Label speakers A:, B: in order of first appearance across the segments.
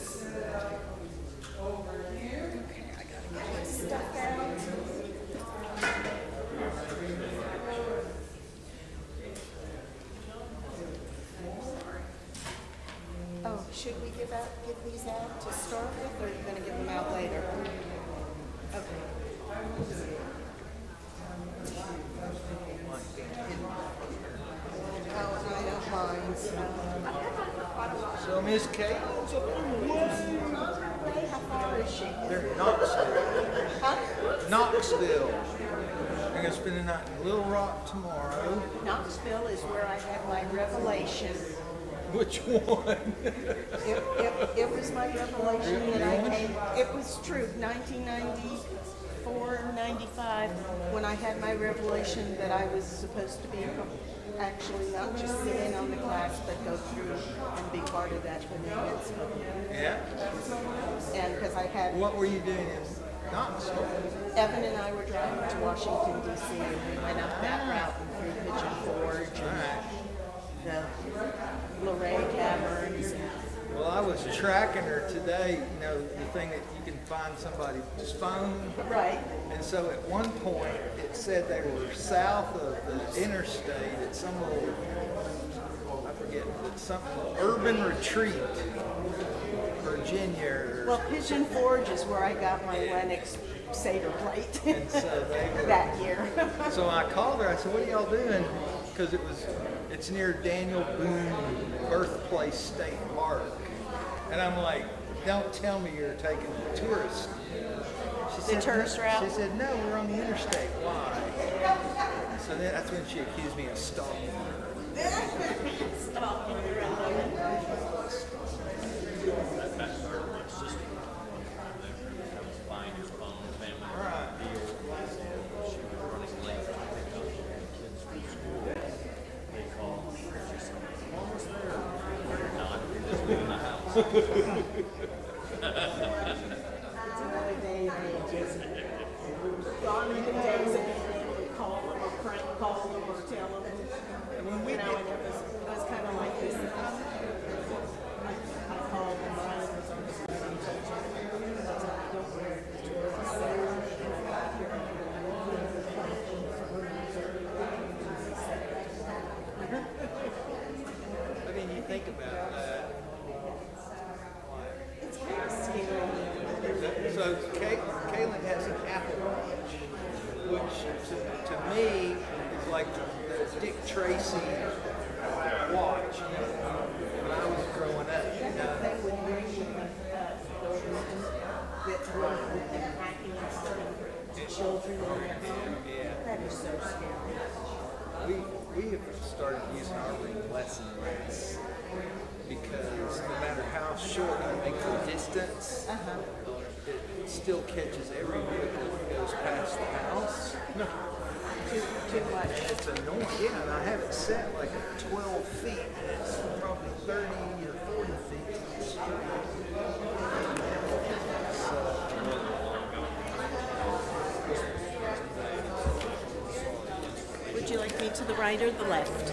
A: I gotta get this stuff out. Oh, should we give these out to start with, or are you going to give them out later? Okay. Oh, I don't mind.
B: So Miss Caitlin's up on the way.
A: How far is she?
B: They're in Knoxville.
A: Huh?
B: Knoxville. They're gonna spend the night in Little Rock tomorrow.
A: Knoxville is where I had my revelation.
B: Which one?
A: It was my revelation that I came. It was true. 1994, 95, when I had my revelation that I was supposed to be actually not just sit in on the class, but go through and be part of that commencement.
B: Yeah.
A: And because I had
B: What were you doing in Knoxville?
A: Evan and I were driving to Washington D.C. and we went up that route and through Pigeon Forge and the Luray Caverns.
B: Well, I was tracking her today, you know, the thing that you can find somebody's phone.
A: Right.
B: And so at one point it said they were south of the interstate at some little, I forget, some urban retreat, Virginia.
A: Well, Pigeon Forge is where I got my Lennox Seder plate
B: And so they were,
A: that year.
B: So I called her, I said, what are y'all doing? Because it's near Daniel Boone Birthplace State Park. And I'm like, don't tell me you're taking the tourist. She said,
A: tourist route?
B: She said, no, we're on the interstate. Why? So then that's when she accused me of stalking her.
A: Gone are the days that they would call them or prank call them or tell them.
B: When we
A: You know, and it was kind of like this. I called them. I was on the phone. Don't worry.
B: I mean, you think about that.
A: It's kind of scary.
B: So Kaylin has an Apple Watch, which to me is like the Dick Tracy watch, you know, when I was growing up. You know.
A: They would bring with them hacking children in their home.
B: Yeah.
A: That is so scary.
B: We have started using our ring less and less because no matter how short you make the distance, it still catches every vehicle that goes past the house.
A: Too much.
B: It's annoying. Yeah, and I have it set like at 12 feet, and it's probably 30 or 40 feet to the street.
A: Would you like me to the right or the left?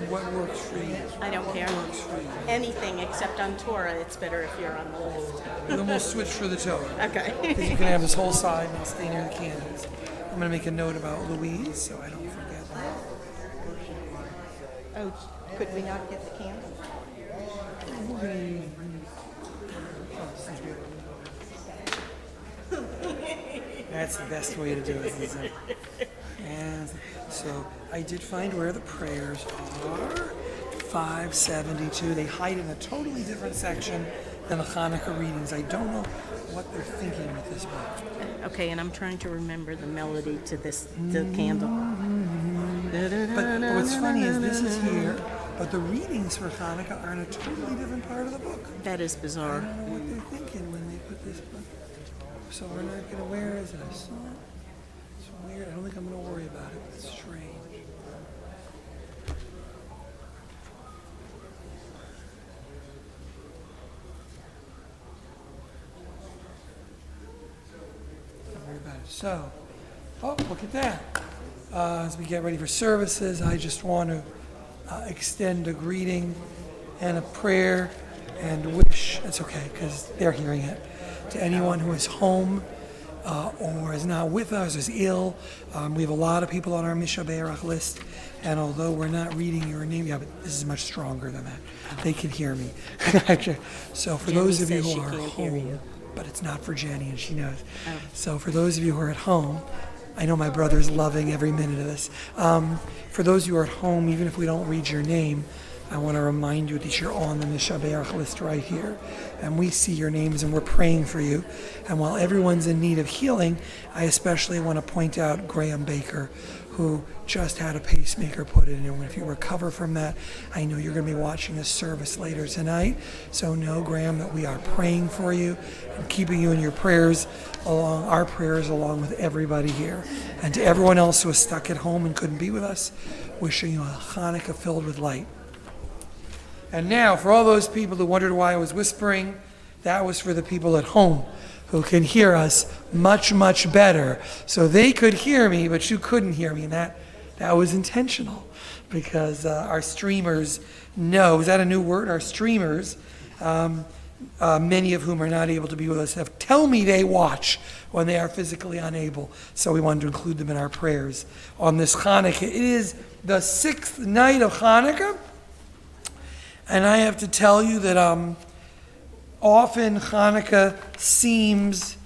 C: What works for you?
A: I don't care.
C: What works for you?
A: Anything except on Torah, it's better if you're on the left.
C: Then we'll switch for the Torah.
A: Okay.
C: Because you can have this whole side and I'll stay near the candles. I'm going to make a note about Louise so I don't forget that.
A: Oh, could we not get the candle?
C: That's the best way to do it, isn't it? And so I did find where the prayers are. 572. They hide in a totally different section than the Hanukkah readings. I don't know what they're thinking with this book.
A: Okay, and I'm trying to remember the melody to the candle.
C: But what's funny is this is here, but the readings for Hanukkah are in a totally different part of the book.
A: That is
C: I
A: bizarre.
C: don't know what they're thinking when they put this book. So we're not going to wear it as a song. It's weird. I don't think I'm going to worry about it. It's strange. Don't worry about it. So, oh, look at that. As we get ready for services, I just want to extend a greeting and a prayer and wish, it's okay because they're hearing it, to anyone who is home or is not with us, is ill. We have a lot of people on our Misha Be'erach list, and although we're not reading your name, yeah, but this is much stronger than that. They can hear me. So for those of you who are home, but it's not for Jenny, and she knows. So for those of you who are at home, I know my brother's loving every minute of this. For those of you who are at home, even if we don't read your name, I want to remind you that you're on the Misha Be'erach list right here. And we see your names and we're praying for you. And while everyone's in need of healing, I especially want to point out Graham Baker, who just had a pacemaker put in. And if you recover from that, I know you're going to be watching a service later tonight. So know, Graham, that we are praying for you and keeping you in your prayers, our prayers along with everybody here. And to everyone else who is stuck at home and couldn't be with us, wishing you a Hanukkah filled with light. And now, for all those people who wondered why I was whispering, that was for the people at home who can hear us much, much better. So they could hear me, but you couldn't hear me. And that was intentional because our streamers know, is that a new word? Our streamers, many of whom are not able to be with us, tell me they watch when they are physically unable. So we wanted to include them in our prayers on this Hanukkah. It is the 6th night of Hanukkah. And I have to tell you that often Hanukkah seems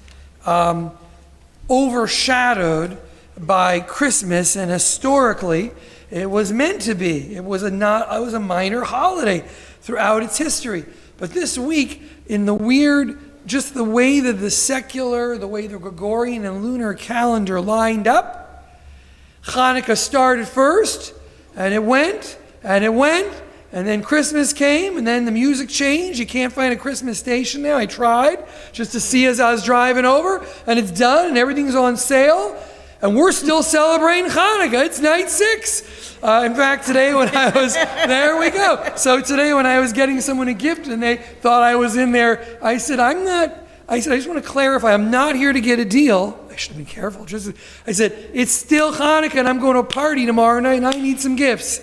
C: overshadowed by Christmas, and historically it was meant to be. It was a minor holiday throughout its history. But this week, in the weird, just the way that the way the Gregorian and lunar calendar lined up, Hanukkah started first, and it went, and it went. And then Christmas came, and then the music changed. You can't find a Christmas station now. I tried just to see as I was driving over, and it's done, and everything's on sale. And we're still celebrating Hanukkah. It's night 6. In fact, today when I was, there we go. So today when I was getting someone a gift, and they thought I was in there, I said, I just want to clarify, I'm not here to get a deal. I should have been careful. I said, it's still Hanukkah, and I'm going to a party tomorrow night, and I need some gifts.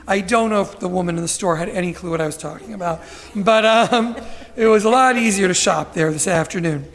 C: I don't know if the woman in the store had any clue what I was talking about, but it was a lot easier to shop there this afternoon.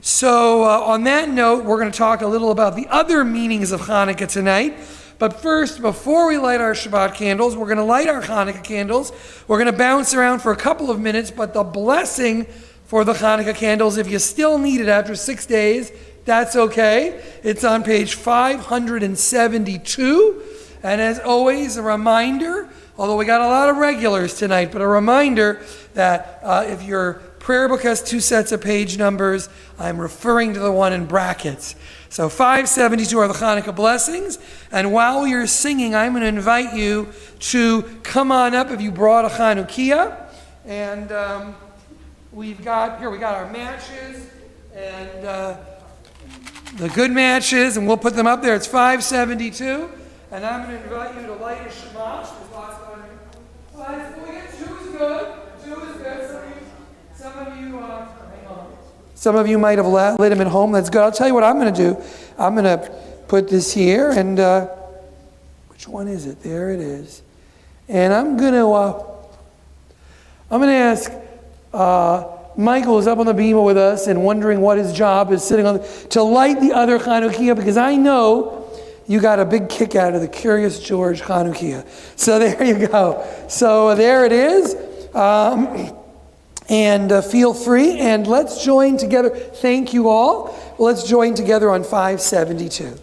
C: So on that note, we're going to talk a little about the other meanings of Hanukkah tonight. But first, before we light our Shabbat candles, we're going to light our Hanukkah candles. We're going to bounce around for a couple of minutes, but the blessing for the Hanukkah candles, if you still need it after 6 days, that's okay. It's on page 572. And as always, a reminder, although we got a lot of regulars tonight, but a reminder that if your prayer book has 2 sets of page numbers, I'm referring to the one in brackets. So 572 are the Hanukkah blessings. And while you're singing, I'm going to invite you to come on up if you brought a Chanukiah. And we got our matches and the good matches, and we'll put them up there. It's 572. And I'm going to invite you to light a shamash. There's lots of other slides. Well, we get 2 is good. 2 is good. Some of you might have lit them at home. That's good. I'll tell you what I'm going to do. I'm going to put this here, and which one is it? There it is. And I'm going to ask Michael, who's up on the bima with us and wondering what his job is, to light the other Chanukiah, because I know you got a big kick out of the Curious George Chanukiah. So there you go. So there it is. And feel free. And let's join together. Thank you all. Let's join together on 572.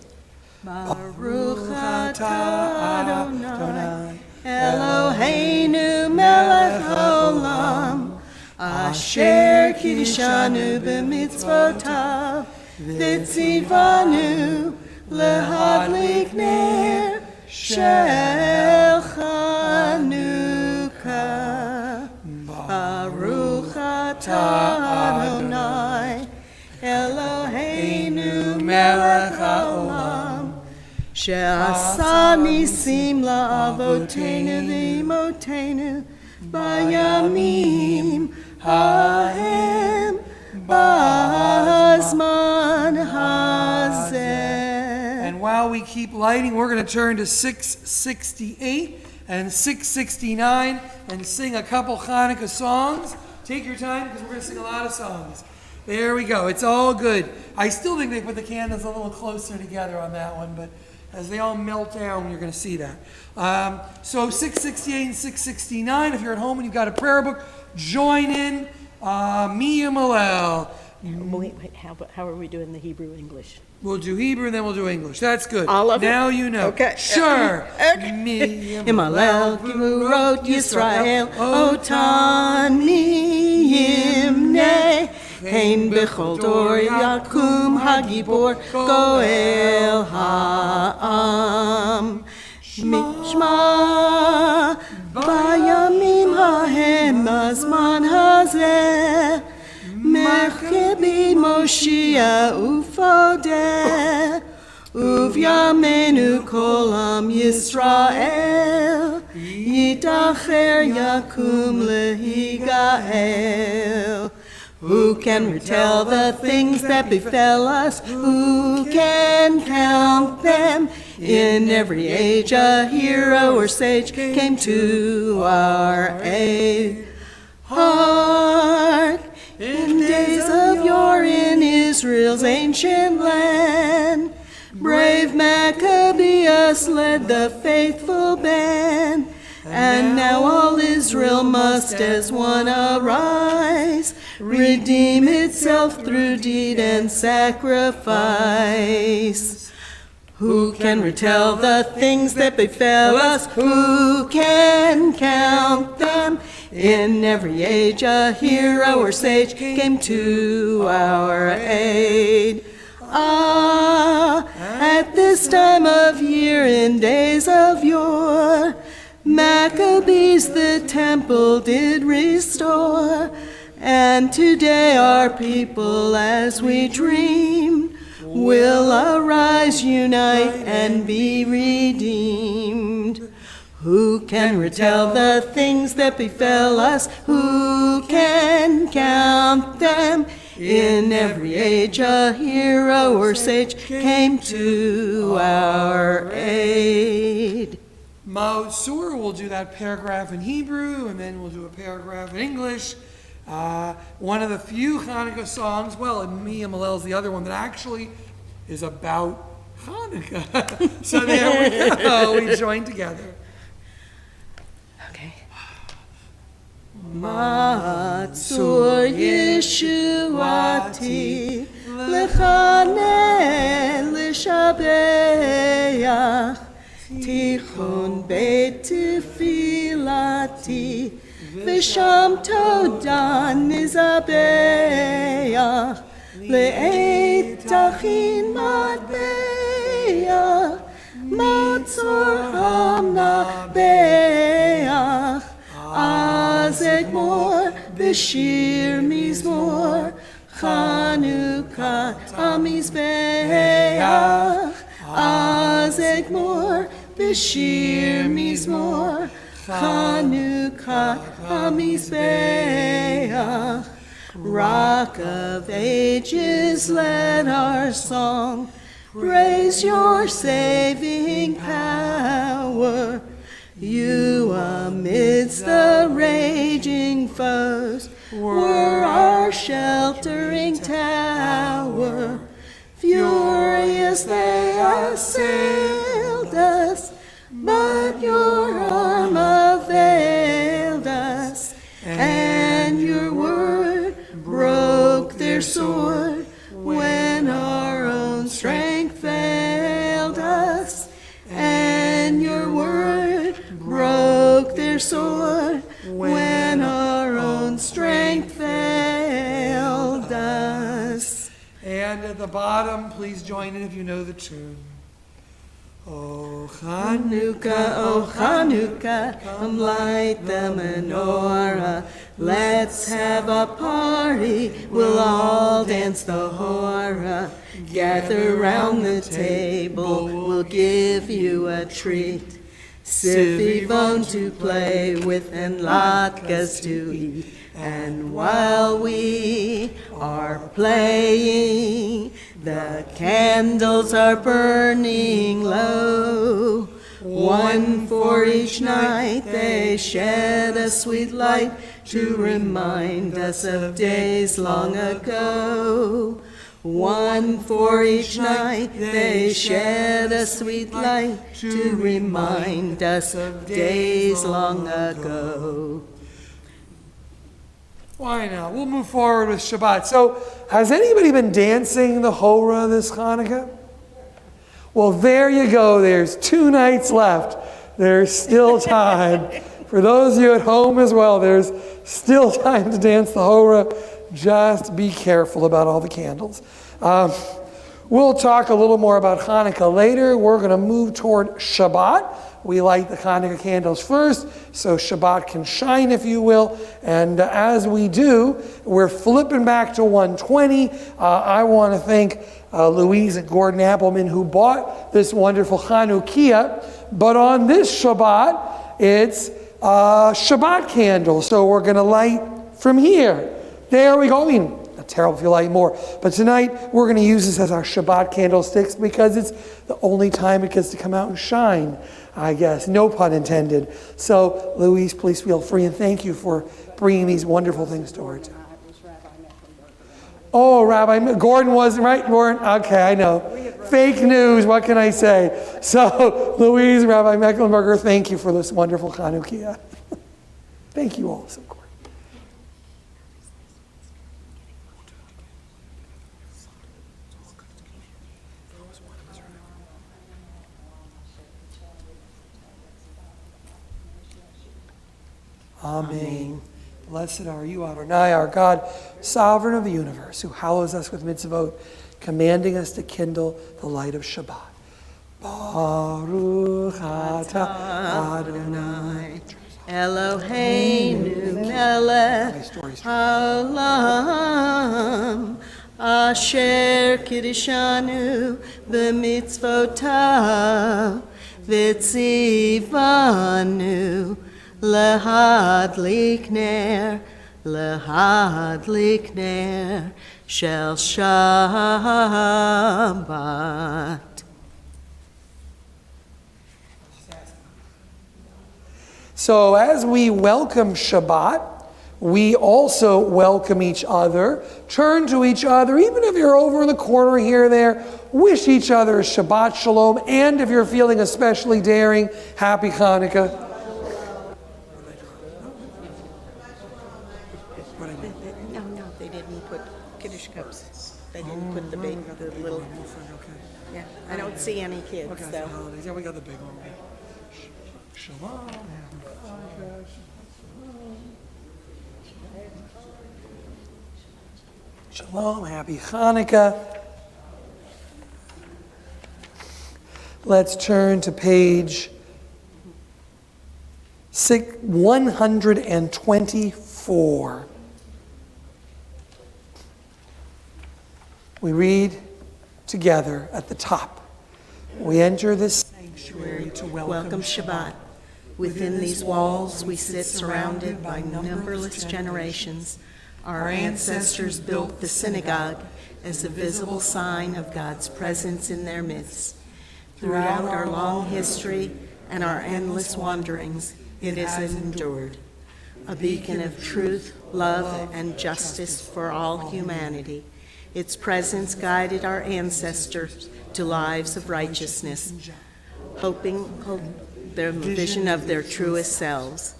A: Baruch atah Adonai Eloheinu melech haolam asher kiddushanu b'mitzvotav v'tzivanu Lehadlik ner shel Chanukah. Baruch atah Adonai Eloheinu melech haolam she'asa nisim la'avotenu v'imotenu bayamim hahem b'zman hazeh.
C: And while we keep lighting, we're going to turn to 668 and 669 and sing a couple Hanukkah songs. Take your time because we're going to sing a lot of songs. There we go. It's all good. I still think they put the candles a little closer together on that one, but as they all melt down, you're going to see that. So 668 and 669, if you're at home and you've got a prayer book, join in. Mia Malel.
D: Wait, how are we doing the Hebrew English?
C: We'll do Hebrew and then we'll do English. That's good.
D: All of it?
C: Now you know.
D: Okay.
C: Sure.
D: Himalel Gvurot Yisrael Otani Yimne Hein Bechol Dor Yakum Hagibor Goel Ha'am Mishma Bayamim Hahem Azman Hazeh Mechebi Moshia Ufodeh Uvyamenu Kolam Yisrael Yitacher Yakum Lehigael. Who can retell the things that befell us? Who can count them? In every age a hero or sage came to our aid. Hark! In days of yore in Israel's ancient land, brave Maccabeus led the faithful band, and now all Israel must as one arise, redeem itself through deed and sacrifice. Who can retell the things that befell us? Who can count them? In every age a hero or sage came to our aid. Ah, at this time of year in days of yore, Maccabees the temple did restore, and today our people as we dream will arise, unite, and be redeemed. Who can retell the things that befell us? Who can count them? In every age a hero or sage came to our aid.
C: Mausur will do that paragraph in Hebrew, and then we'll do a paragraph in English. One of the few Hanukkah songs, well, and Mia Malel's the other one, that actually is about Hanukkah. So there we go. We join together.
D: Okay.
A: Matzur Yeshuati Lechaneh L'Shabeach Tichon Beit Tefilati V'sham Todah Nizabeach Le'et Tachin Matbeach Matzor HaMnabeach Az Egmor B'shir Mizmor Chanukah HaMizbeach Az Egmor B'shir Mizmor Chanukah HaMizbeach. Rock of ages, let our song praise your saving power. You amidst the raging foes were our sheltering tower. Furious they assailed us, but your arm availed us, and your word broke their sword when our own strength failed us, and your word broke their sword when our own strength failed us.
C: And at the bottom, please join in if you know the tune. Oh Chanukah,
A: come light the menorah. Let's have a party, we'll all dance the hora. Gather round the table, we'll give you a treat. Sivivon to play with and latkes to eat. And while we are playing, the candles are burning low.
D: One for each night they shed a sweet light to remind us of days long ago. One for each night they shed a sweet light to remind us of days long ago.
C: Why not? We'll move forward with Shabbat. So, has anybody been dancing the Hora this Hanukkah? Well, there you go. There's 2 nights left. There's still time. For those of you at home as well, there's still time to dance the Hora. Just be careful about all the candles. We'll talk a little more about Hanukkah later. We're going to move toward Shabbat. We light the Hanukkah candles first, so Shabbat can shine, if you will. And as we do, we're flipping back to 120. I want to thank Louise and Gordon Appleman, who bought this wonderful Chanukiah. But on this Shabbat, it's Shabbat candles. So we're going to light from here. There we go. I mean, not terrible if you light more. But tonight, we're going to use this as our Shabbat candlesticks because it's the only time it gets to come out and shine, I guess. No pun intended. So, Louise, please feel free, and thank you for bringing these wonderful things to our time. Oh, Rabbi Gordon wasn't right. You weren't? Okay, I know. Fake news, what can I say? So, Louise, Rabbi Mecklenburger, thank you for this wonderful Chanukiah. Thank you all so much. Amen. Blessed are you, Adonai, our God, sovereign of the universe, who hallows us with mitzvot, commanding us to kindle the light of Shabbat. Baruch atah Adonai,
D: Eloheinu melech haolam, asher kiddushanu b'mitzvotav, v'tzivanu Lahadlik ner shel Shabbat.
C: So as we welcome Shabbat, we also welcome each other. Turn to each other, even if you're over in the corner here or there, wish each other a Shabbat Shalom, and if you're feeling especially daring, Happy Hanukkah.
D: No, they didn't put Kiddush cups. They didn't put the big, the little. Yeah, I don't see any kids,
C: Okay,
D: though.
C: holidays. Yeah, we got the big one. Shalom. Shalom, happy Hanukkah. Let's turn to page 124. We read together at the top. We enter this sanctuary to
D: Welcome Shabbat. Within these walls we sit surrounded by numberless generations. Our ancestors built the synagogue as a visible sign of God's presence in their midst. Throughout our long history and our endless wanderings, it has endured. A beacon of truth, love, and justice for all humanity. Its presence guided our ancestors to lives of righteousness, hoping their vision of their truest selves.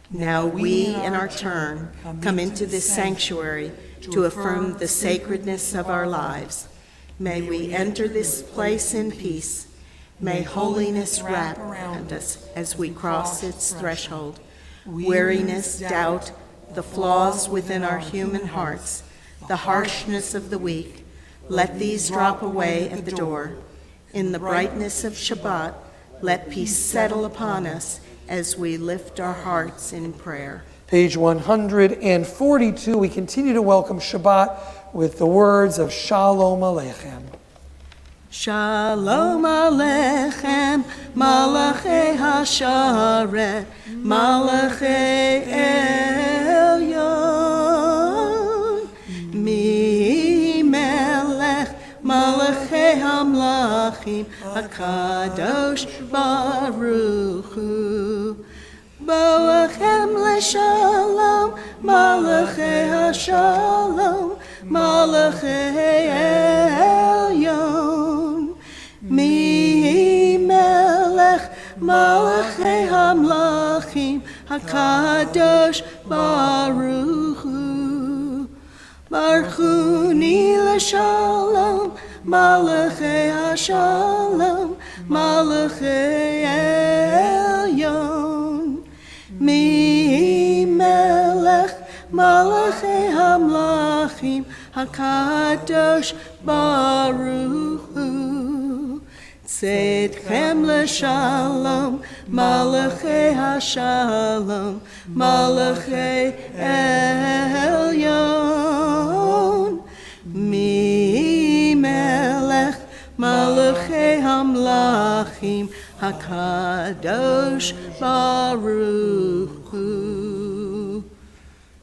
D: Now we, in our turn, come into this sanctuary to affirm the sacredness of our lives. May we enter this place in peace. May holiness wrap around us as we cross its threshold. Weariness, doubt, the flaws within our human hearts, the harshness of the weak, let these drop away at the door. In the brightness of Shabbat, let peace settle upon us as we lift our hearts in prayer.
C: Page 142, we continue to welcome Shabbat with the words of Shalom Aleichem.
D: Shalom Aleichem, Malachei Hasharet, Malachei Elyon, Mi Melech, Malachei hamlachim hakadosh baruch hu. Boachem leshalom, malachei hashalom, malachei elyon. Mi melech malachei hamlachim hakadosh baruch hu. Barchuni leshalom, malachei hashalom, malachei elyon. Mi melech malachei hamlachim hakadosh baruch hu. Tzedchem leshalom, malachei hashalom, malachei elyon. Mi melech malachei hamlachim hakadosh baruch hu.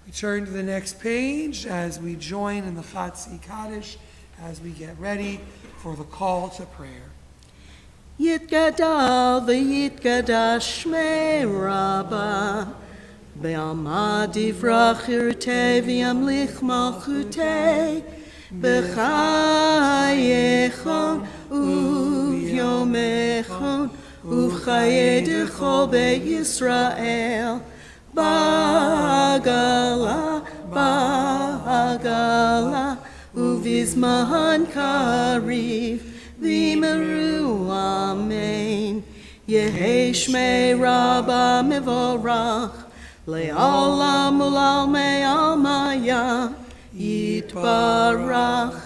C: We turn to the next page as we join in the Chatzi Kaddish as we get ready for the call to prayer.
D: Yitgadal v'yitgadash shmei Rabbah, Be'alma divrach irtei v'yamlich malchutei, B'chayechon u'vyomechon u'v'chayei dechol be'Yisrael, Ba'agala, Ba'agala, u'vizman kariv, V'meru amen. Yehei shmei Rabbah mevorach, le'olam u'lalmei almaya. Yitbarach,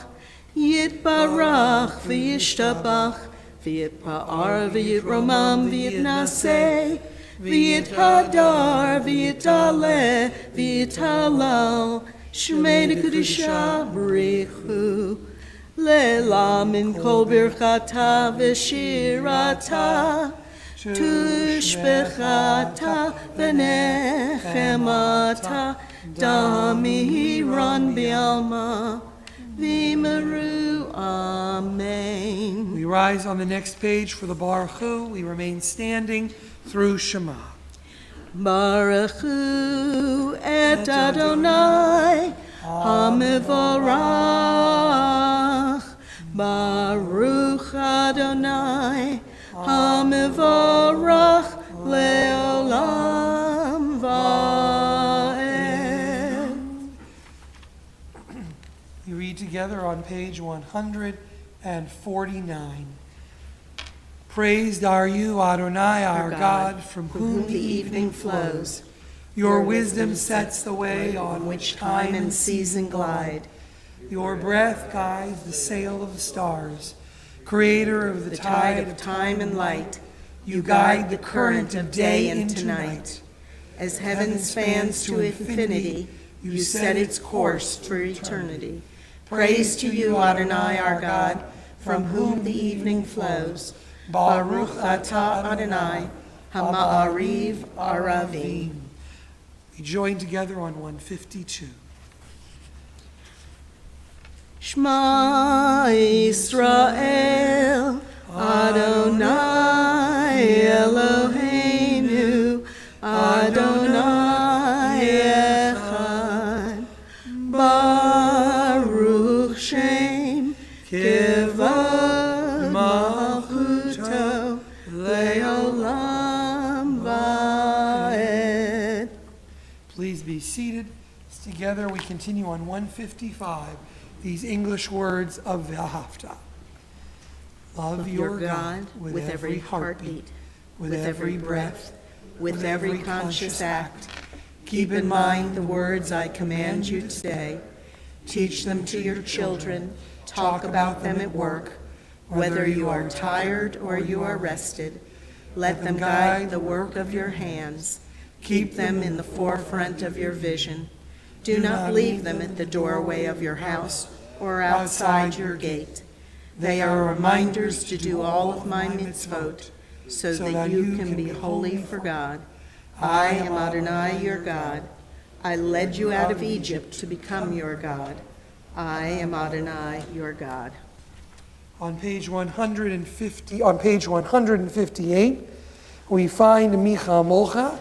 D: Yitbarach v'yishtabach, v'yitpa'ar v'yitromam v'yitnaseh, v'yithadar v'yitaleh v'yitalal, shmei dekudisha b'richu. Leila min kol birchata v'shirata, tushbechata v'nechemata, damiran bialma, v'meru amen.
C: We rise on the next page for the Baruch Hu. We remain standing through Shema.
D: Baruch Hu et Adonai HaMevorach, Baruch Adonai HaMevorach le'olam va'ed.
C: We read together on page 149. Praised are you, Adonai, our God, from whom the evening flows. Your wisdom sets the way on which time and season glide. Your breath guides the sail of the stars. Creator of the tide of time and light, you guide the current of day into night.
D: As heaven spans to infinity, you set its course for eternity. Praise to you, Adonai, our God, from whom the evening flows. Baruch atah Adonai, Hama'ariv Aravim.
C: We join together on 152.
D: Shema Yisrael, Adonai Eloheinu, Adonai Echad. Baruch Shem Kivod Malchuto Leolam Vaed.
C: Please be seated. Together we continue on 155, these English words of V'ahavta. Love your God with every heartbeat, with every breath,
D: with every conscious act. Keep in mind the words I command you today. Teach them to your children. Talk about them at work. Whether you are tired or you are rested, let them guide the work of your hands. Keep them in the forefront of your vision. Do not leave them at the doorway of your house or outside your gate. They are reminders to do all of my mitzvot, so that you can be holy for God. I am Adonai, your God. I led you out of Egypt to become your God. I am Adonai, your God.
C: On page 158, we find Micha Molcha,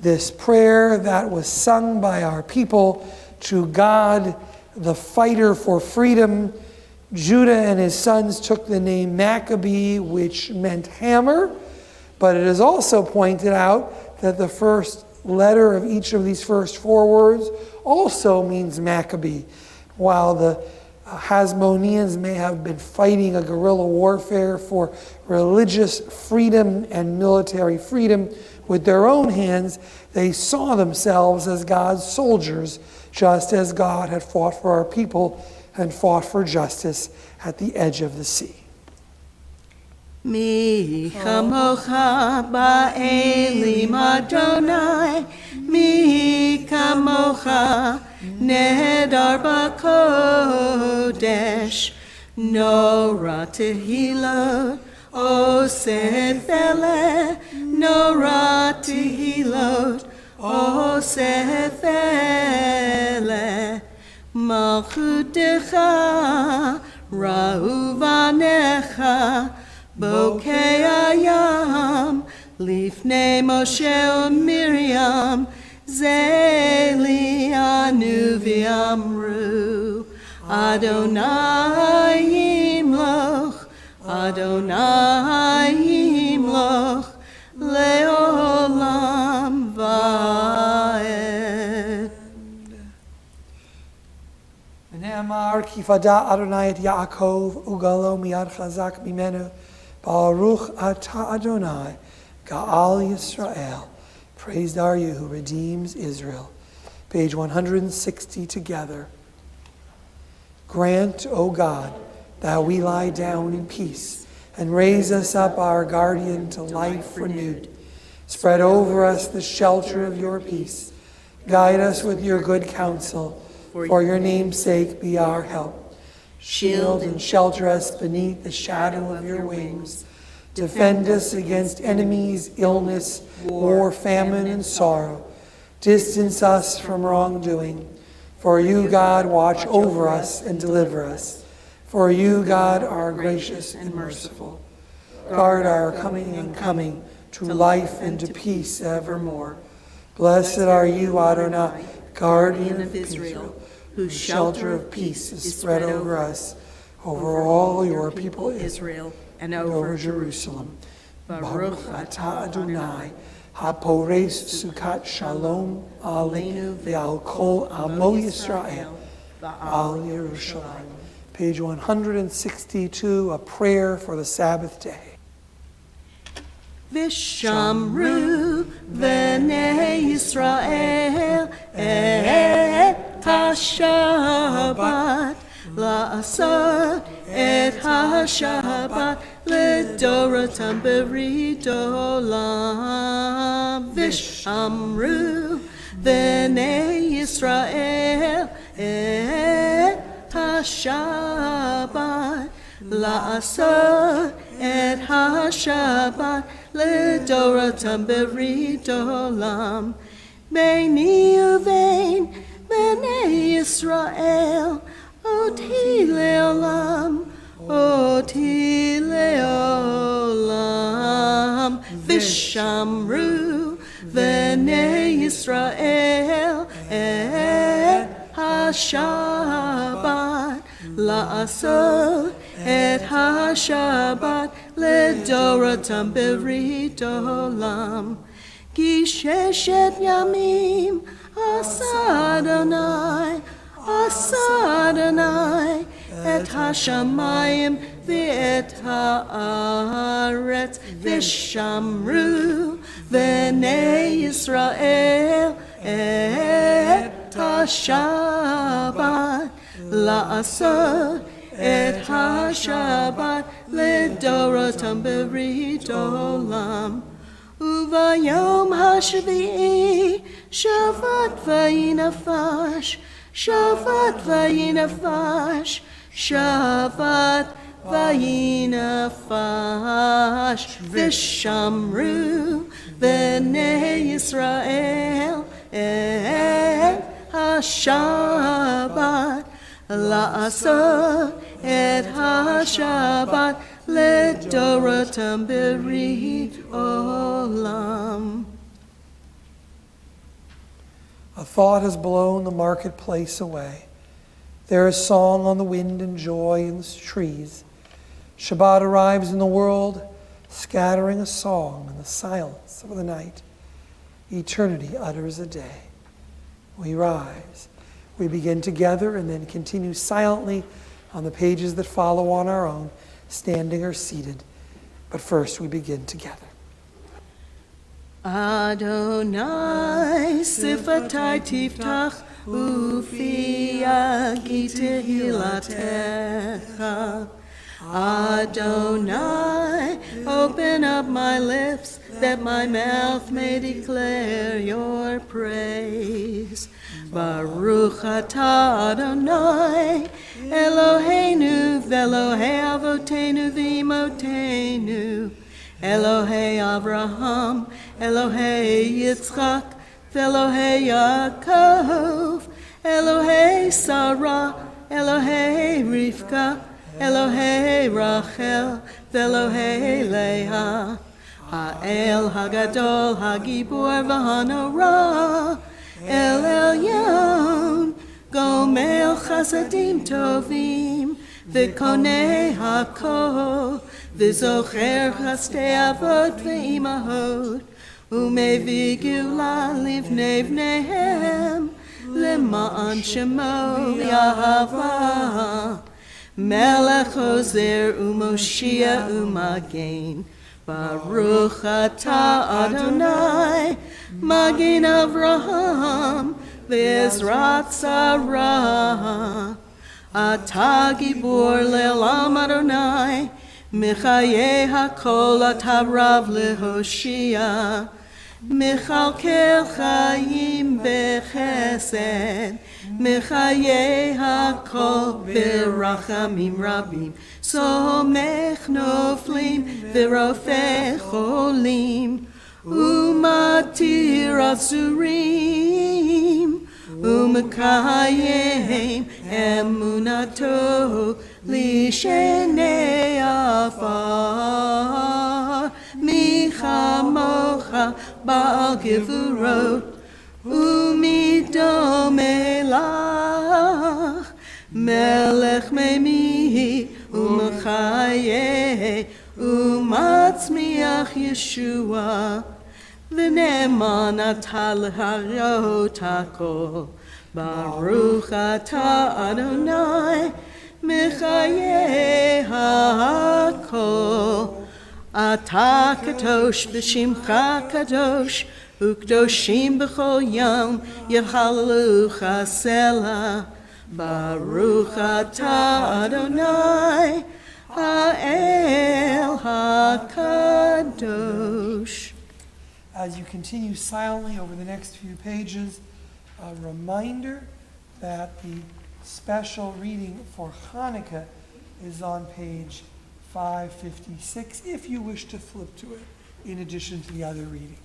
C: this prayer that was sung by our people to God, the fighter for freedom. Judah and his sons took the name Maccabee, which meant hammer, but it is also pointed out that the first letter of each of these first four words also means Maccabee. While the Hasmoneans may have been fighting a guerrilla warfare for religious freedom and military freedom with their own hands, they saw themselves as God's soldiers, just as God had fought for our people and fought for justice at the edge of the sea.
D: Mi chamocha ba'elim Adonai, mi kamocha nedar b'kodesh, nora tehilot oseh vele, nora tehilot oseh vele, malchutecha ra'uvanecha, Bokei ayam, lifnei Moshe u'Miriam, zeli anu v'amru, Adonai yimloch, Adonai yimloch, leolam va'ed.
C: V'ne'amar ki fada Adonai et Yaakov, ugalo miyad chazak mimenu, Baruch atah Adonai, Ga'al Yisrael. Praised are you who redeems Israel. Page 160 together. Grant, O God, that we lie down in peace, and raise us up our guardian to life renewed. Spread over us the shelter of your peace. Guide us with your good counsel. For your name's sake be our help. Shield and shelter us beneath the shadow of your wings. Defend us against enemies, illness, war, famine, and sorrow. Distance us from wrongdoing. For you, God, watch over us and deliver us. For you, God, are gracious and merciful. Guard our coming and coming to life and to peace evermore. Blessed are you, Adonai, guardian of Israel, whose shelter of peace is spread over us, over all your people Israel,
D: and
C: over Jerusalem. Baruch atah Adonai, hapores sukat shalom aleinu ve'al kol amo Yisrael, al Yerushalayim. Page 162, a prayer for the Sabbath day.
D: Vishamru v'nei Yisrael et ha-Shabbat la'asot et ha-Shabbat ledoratam berit olam. Vishamru v'nei Yisrael et ha-Shabbat la'asot et ha-Shabbat ledoratam berit olam. Beini uvein b'nei Yisrael oti leolam, oti leolam. Vishamru v'nei Yisrael et ha-Shabbat la'asot et ha-Shabbat ledoratam berit olam. Gisheshet yamim asa Adonai, asa Adonai et ha-shamayim ve'et ha'aretz. Vishamru v'nei Yisrael et ha-Shabbat la'asot et ha-Shabbat ledoratam berit olam. Uvayom hashvi'i shavat vayinafash, shavat vayinafash, shavat vayinafash. Vishamru v'nei Yisrael et ha-Shabbat la'asot et ha-Shabbat ledorotam berit olam.
C: A thought has blown the marketplace away. There is song on the wind and joy in the trees. Shabbat arrives in the world, scattering a song in the silence of the night. Eternity utters a day. We rise. We begin together and then continue silently on the pages that follow on our own, standing or seated. But first we begin together.
D: Adonai sifatai tiftach ufi yagi tehilatecha. Adonai, open up my lips that my mouth may declare your praise. Baruch atah Adonai, Eloheinu v'Elohei avotenu v'imotenu, Elohei Avraham, Elohei Yitzchak, v'Elohei Yaakov, Elohei Sarah, Elohei Rivka, Elohei Rachel, v'Elohei Leah, Ha'el Hagadol, Hagibor v'Hanora, El Elyon, Gomel Chasadim Tovim, v'Konei Hakol, v'Zocher Chastei Avot v'Imahot, Umevi Geulah livnei v'neihem, Lema'an Shemo Yahava, Melech Ozer u'Moshia u'Magen, Baruch atah Adonai, Magen Avraham, v'Ezrat Sarah, Atah Gibor le'olam Adonai, Mechayeh hakol atah Rav lehoshia, Mechalkel chayim bechesed, Mechayeh hakol berachamim rabim, Somech noflim v'rofeh cholim, Umatir asurim, Umekayem emunato lishenei afar, Michamocha ba'al gevurot, Umidomelach, Melech memihi, Umechayeh, Umatzmiach Yeshua, V'ne'eman atah l'harot hakol, Baruch atah Adonai, Mechayeh hakol. Atah kadosh v'shimcha kadosh, U'kdoshim b'chol yom, Yevhalelucha selah. Baruch atah Adonai, Ha'el HaKadosh.
C: As you continue silently over the next few pages, a reminder that the special reading for Hanukkah is on page 556, if you wish to flip to it, in addition to the other readings.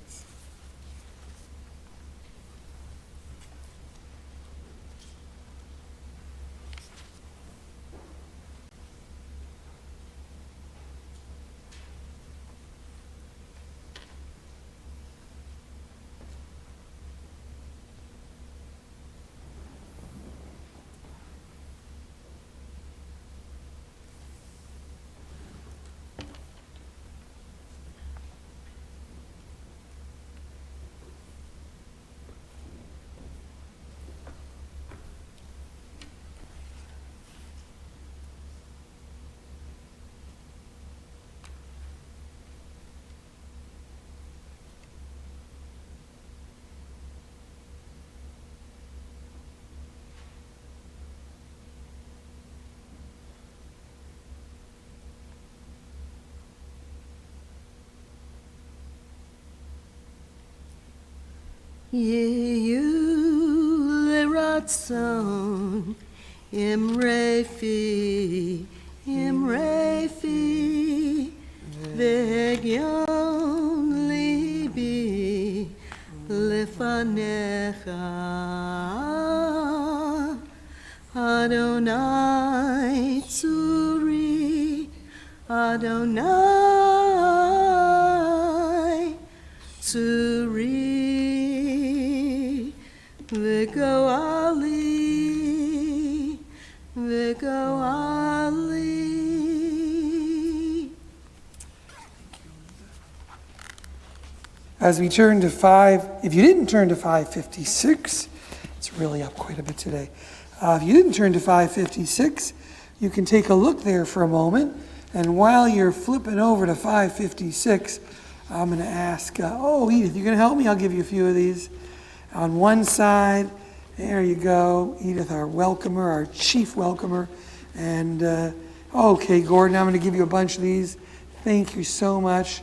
D: Yehu leratzon, imrefi, v'egyon libi lefanecha. Adonai tzur Adonai Tzuri V'goali V'goali.
C: As we turn to if you didn't turn to 556, it's really up quite a bit today. If you didn't turn to 556, you can take a look there for a moment. And while you're flipping over to 556, I'm going to ask, Edith, you going to help me? I'll give you a few of these. On one side, there you go. Edith, our welcomer, our chief welcomer. And, okay, Gordon, I'm going to give you a bunch of these. Thank you so much.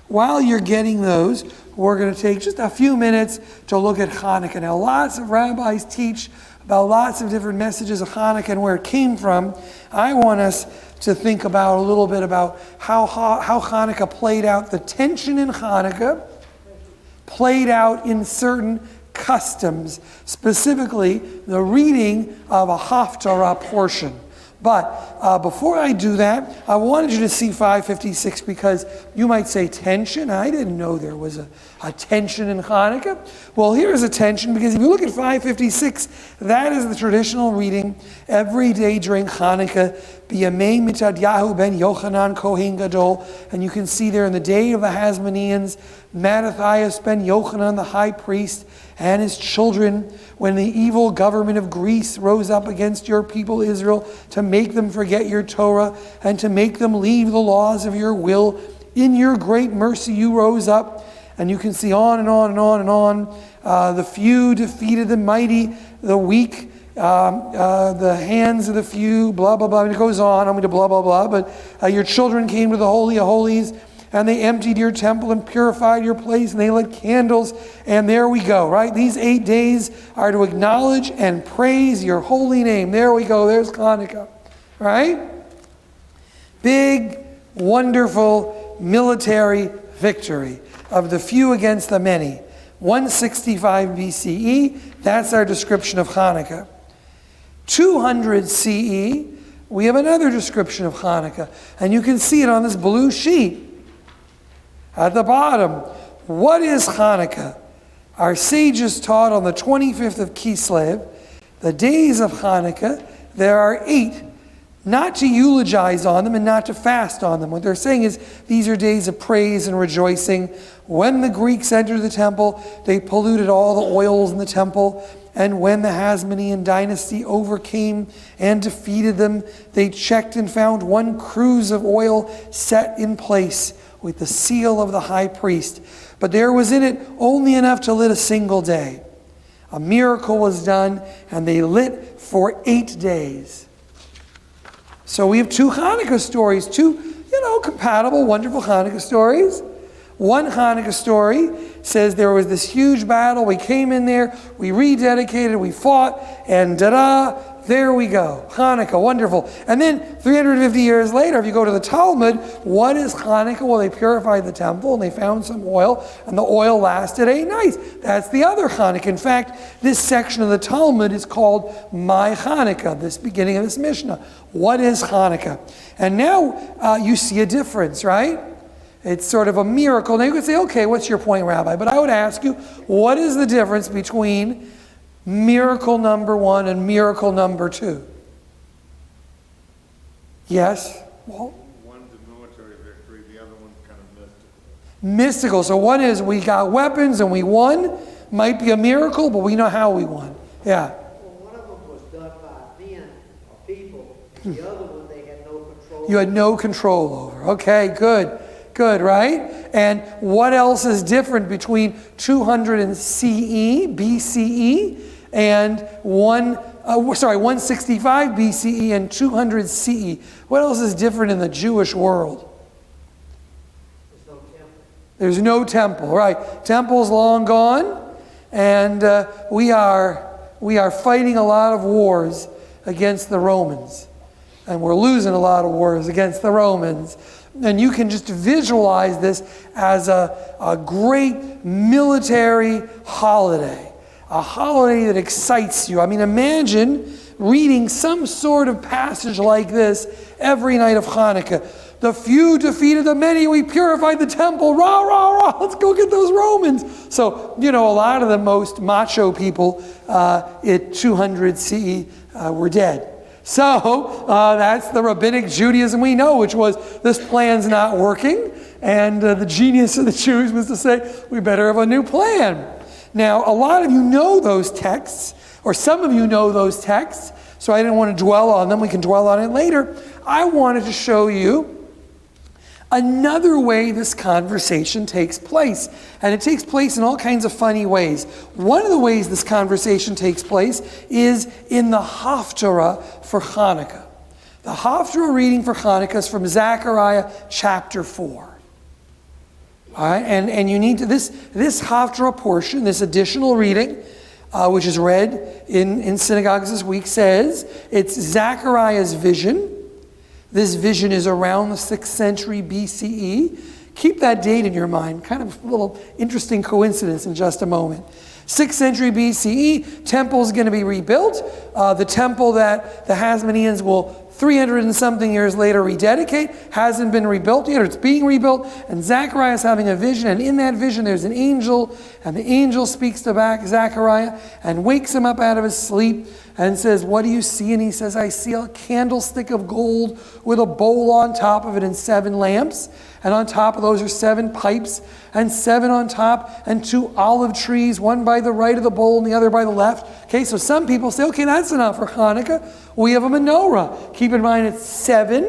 C: While you're getting those, we're going to take just a few minutes to look at Hanukkah. Now, lots of rabbis teach about lots of different messages of Hanukkah and where it came from. I want us to think about a little bit about how Hanukkah played out. The tension in Hanukkah played out in certain customs, specifically the reading of a Haftarah portion. But before I do that, I wanted you to see 556 because you might say tension. I didn't know there was a tension in Hanukkah. Well, here's a tension because if you look at 556, that is the traditional reading every day during Hanukkah. B'yamei Mitadyahu ben Yochanan Kohen Gadol. And you can see there in the day of the Hasmoneans, Mattathias ben Yochanan, the high priest, and his children, when the evil government of Greece rose up against your people Israel to make them forget your Torah and to make them leave the laws of your will, in your great mercy you rose up. And you can see on and on and on and on. The few defeated the mighty, the weak, the hands of the few, blah, blah, blah. I mean, it goes on. I'm going to blah, blah, blah. But your children came to the Holy of Holies, and they emptied your temple and purified your place, and they lit candles, and there we go, right? These 8 days are to acknowledge and praise your holy name. There we go, there's Hanukkah, right? Big, wonderful military victory of the few against the many. 165 BCE, that's our description of Hanukkah. 200 CE, we have another description of Hanukkah, and you can see it on this blue sheet. At the bottom, what is Hanukkah? Our sages taught on the 25th of Kislev, the days of Hanukkah, there are 8. Not to eulogize on them and not to fast on them. What they're saying is these are days of praise and rejoicing. When the Greeks entered the temple, they polluted all the oils in the temple. And when the Hasmonean dynasty overcame and defeated them, they checked and found 1 cruse of oil set in place with the seal of the high priest. But there was in it only enough to lit a single day. A miracle was done, and they lit for 8 days. So we have 2 Hanukkah stories, 2, compatible, wonderful Hanukkah stories. One Hanukkah story says there was this huge battle. We came in there, we rededicated, we fought, and there we go. Hanukkah, wonderful. And then 350 years later, if you go to the Talmud, what is Hanukkah? Well, they purified the temple and they found some oil, and the oil lasted 8 nights. That's the other Hanukkah. In fact, this section of the Talmud is called My Hanukkah, this beginning of this Mishnah. What is Hanukkah? And now you see a difference, right? It's sort of a miracle. Now you could say, okay, what's your point, Rabbi? But I would ask you, what is the difference between miracle number 1 and miracle number 2? Yes? Well,
E: one's a military victory, the other one's kind of mystical.
C: Mystical. So one is we got weapons and we won. Might be a miracle, but we know how we won. Yeah.
F: Well, one of them was done by men or people. The other one they had no control.
C: You had no control over. Okay, good. Good, right? And what else is different between 200 CE, BCE, and 165 BCE and 200 CE? What else is different in the Jewish world?
F: There's no temple.
C: There's no temple, right? Temple's long gone, and we are fighting a lot of wars against the Romans, and we're losing a lot of wars against the Romans. And you can just visualize this as a great military holiday, a holiday that excites you. I mean, imagine reading some sort of passage like this every night of Hanukkah. The few defeated the many. We purified the temple. Rah, rah, rah. Let's go get those Romans. So, a lot of the most macho people at 200 CE were dead. So that's the rabbinic Judaism we know, which was this plan's not working. And the genius of the Jews was to say, we better have a new plan. Now, a lot of you know those texts, or some of you know those texts, so I didn't want to dwell on them. We can dwell on it later. I wanted to show you another way this conversation takes place. And it takes place in all kinds of funny ways. One of the ways this conversation takes place is in the Haftarah for Hanukkah. The Haftarah reading for Hanukkah is from Zechariah chapter 4. All right, and you need to, this Haftarah portion, this additional reading, which is read in synagogues this week, says it's Zechariah's vision. This vision is around the 6th century BCE. Keep that date in your mind. Kind of a little interesting coincidence in just a moment. 6th century BCE, temple is going to be rebuilt. The temple that the Hasmoneans will 300 and something years later rededicate hasn't been rebuilt yet, or it's being rebuilt. And Zechariah is having a vision, and in that vision there's an angel, and the angel speaks to Zechariah and wakes him up out of his sleep and says, "What do you see?" And he says, "I see a candlestick of gold with a bowl on top of it and 7 lamps. And on top of those are 7 pipes, and 7 on top, and 2 olive trees, one by the right of the bowl and the other by the left." Okay, so some people say, okay, that's enough for Hanukkah. We have a menorah. Keep in mind it's 7,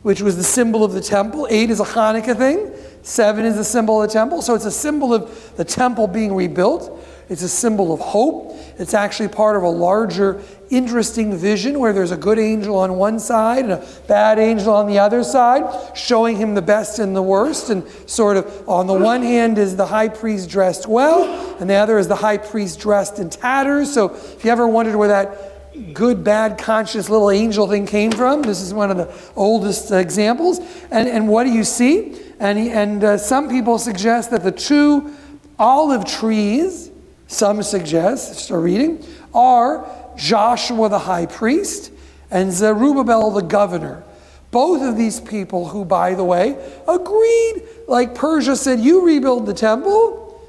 C: which was the symbol of the temple. 8 is a Hanukkah thing. 7 is the symbol of the temple. So it's a symbol of the temple being rebuilt. It's a symbol of hope. It's actually part of a larger, interesting vision where there's a good angel on one side and a bad angel on the other side, showing him the best and the worst. And sort of on the one hand is the high priest dressed well, and the other is the high priest dressed in tatters. So if you ever wondered where that good, bad, conscious little angel thing came from, this is one of the oldest examples. And what do you see? And some people suggest that the 2 olive trees, some suggest, just a reading, are Joshua the high priest and Zerubbabel the governor. Both of these people who, by the way, agreed, like Persia said, you rebuild the temple,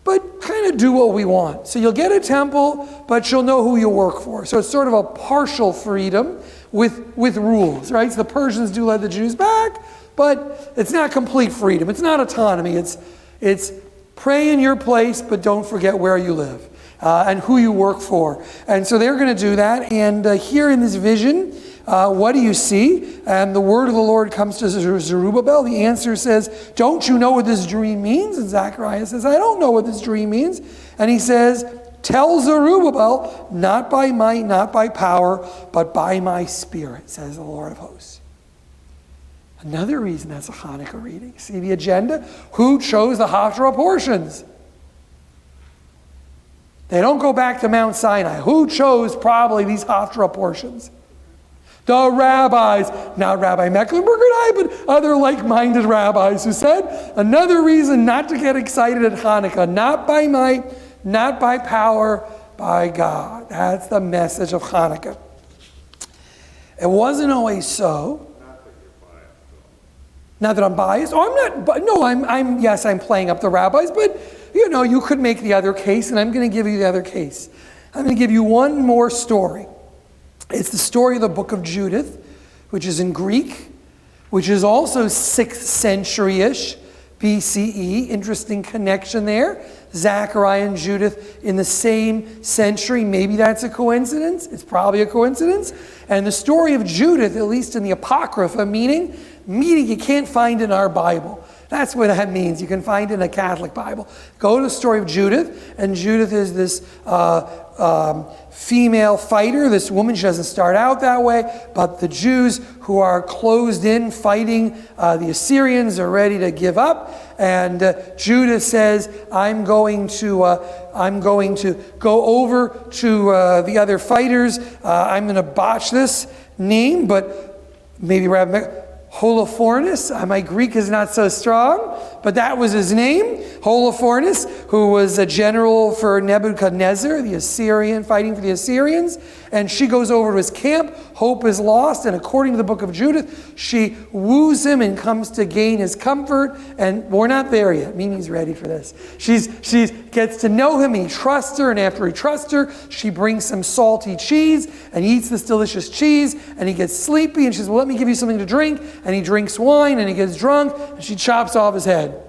C: but kind of do what we want. So you'll get a temple, but you'll know who you work for. So it's sort of a partial freedom with rules, right? So the Persians do let the Jews back, but it's not complete freedom. It's not autonomy. It's pray in your place, but don't forget where you live and who you work for. And so they're going to do that. And here in this vision, what do you see? And the word of the Lord comes to Zerubbabel. The answer says, "Don't you know what this dream means?" And Zechariah says, "I don't know what this dream means." And he says, "Tell Zerubbabel, not by might, not by power, but by my spirit, says the Lord of hosts." Another reason that's a Hanukkah reading. See the agenda? Who chose the Haftarah portions? They don't go back to Mount Sinai. Who chose probably these Haftarah portions? The rabbis. Not Rabbi Mecklenburger and I, but other like-minded rabbis who said, another reason not to get excited at Hanukkah. Not by might, not by power, by God. That's the message of Hanukkah. It wasn't always so. Not that I'm biased. Oh, I'm not. No, I'm playing up the rabbis, but you could make the other case, and I'm going to give you the other case. I'm going to give you one more story. It's the story of the book of Judith, which is in Greek, which is also 6th century-ish BCE. Interesting connection there. Zechariah and Judith in the same century. Maybe that's a coincidence. It's probably a coincidence. And the story of Judith, at least in the Apocrypha, meaning you can't find in our Bible. That's what that means. You can find it in a Catholic Bible. Go to the story of Judith, and Judith is this female fighter, this woman. She doesn't start out that way, but the Jews who are closed in fighting the Assyrians are ready to give up, and Judith says, I'm going to go over to the other fighters. I'm going to botch this name, but maybe Holofernes. My Greek is not so strong, but that was his name, Holofernes, who was a general for Nebuchadnezzar, the Assyrian, fighting for the Assyrians. And she goes over to his camp. Hope is lost. And according to the book of Judith, she woos him and comes to gain his comfort. And we're not there yet. Mimi's ready for this. She gets to know him. He trusts her. And after he trusts her, she brings some salty cheese. And he eats this delicious cheese. And he gets sleepy. And she says, well, let me give you something to drink. And he drinks wine. And he gets drunk. And she chops off his head.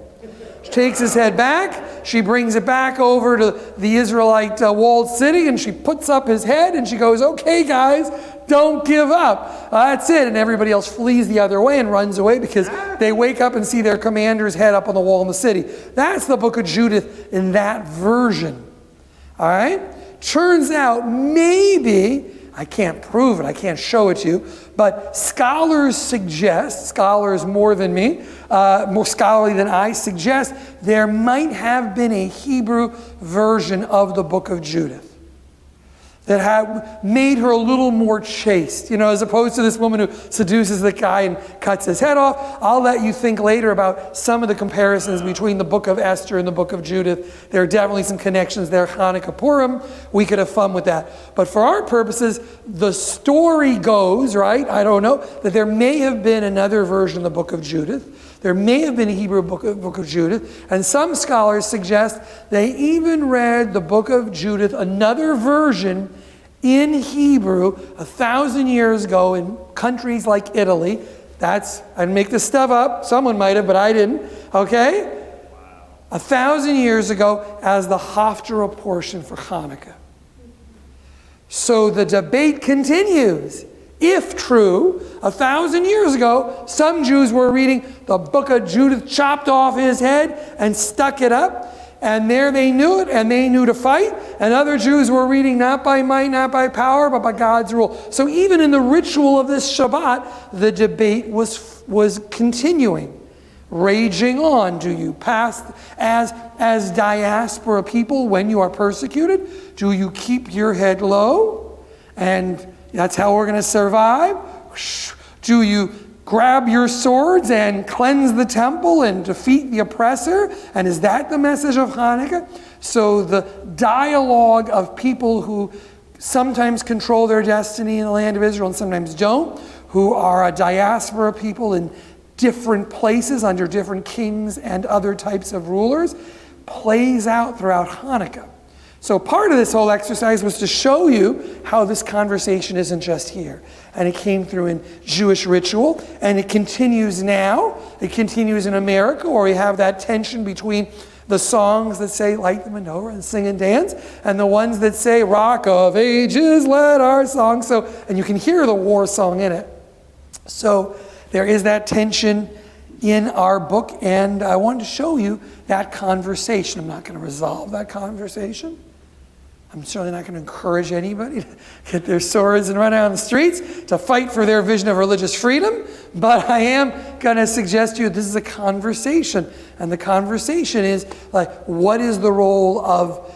C: She takes his head back. She brings it back over to the Israelite walled city, and she puts up his head, and she goes, okay, guys, don't give up. That's it. And everybody else flees the other way and runs away because they wake up and see their commander's head up on the wall in the city. That's the book of Judith in that version. All right? Turns out maybe, I can't prove it, I can't show it to you, but scholars suggest, scholars more than me, more scholarly than I, suggest there might have been a Hebrew version of the book of Judith that had made her a little more chaste, as opposed to this woman who seduces the guy and cuts his head off. I'll let you think later about some of the comparisons between the book of Esther and the book of Judith. There are definitely some connections there. Hanukkah, Purim, we could have fun with that. But for our purposes, the story goes, right? I don't know, that there may have been another version of the book of Judith. There may have been a Hebrew book of Judith, and some scholars suggest they even read the book of Judith, another version in Hebrew 1,000 years ago in countries like Italy. I'd make this stuff up. Someone might have, but I didn't. Okay? Wow. 1,000 years ago as the Haftarah portion for Hanukkah. So the debate continues. If true, 1,000 years ago, some Jews were reading the book of Judith, chopped off his head and stuck it up. And there they knew it, and they knew to fight. And other Jews were reading not by might, not by power, but by God's rule. So even in the ritual of this Shabbat, the debate was continuing, raging on. Do you pass as diaspora people when you are persecuted? Do you keep your head low? And that's how we're going to survive? Do you grab your swords and cleanse the temple and defeat the oppressor? And is that the message of Hanukkah? So the dialogue of people who sometimes control their destiny in the land of Israel and sometimes don't, who are a diaspora people in different places under different kings and other types of rulers, plays out throughout Hanukkah. So part of this whole exercise was to show you how this conversation isn't just here. And it came through in Jewish ritual, and it continues now. It continues in America, where we have that tension between the songs that say, light the menorah and sing and dance, and the ones that say, Rock of Ages, let our song. And you can hear the war song in it. So there is that tension in our book, and I wanted to show you that conversation. I'm not going to resolve that conversation. I'm certainly not going to encourage anybody to get their swords and run out on the streets to fight for their vision of religious freedom, but I am going to suggest to you this is a conversation, and the conversation is like, what is the role of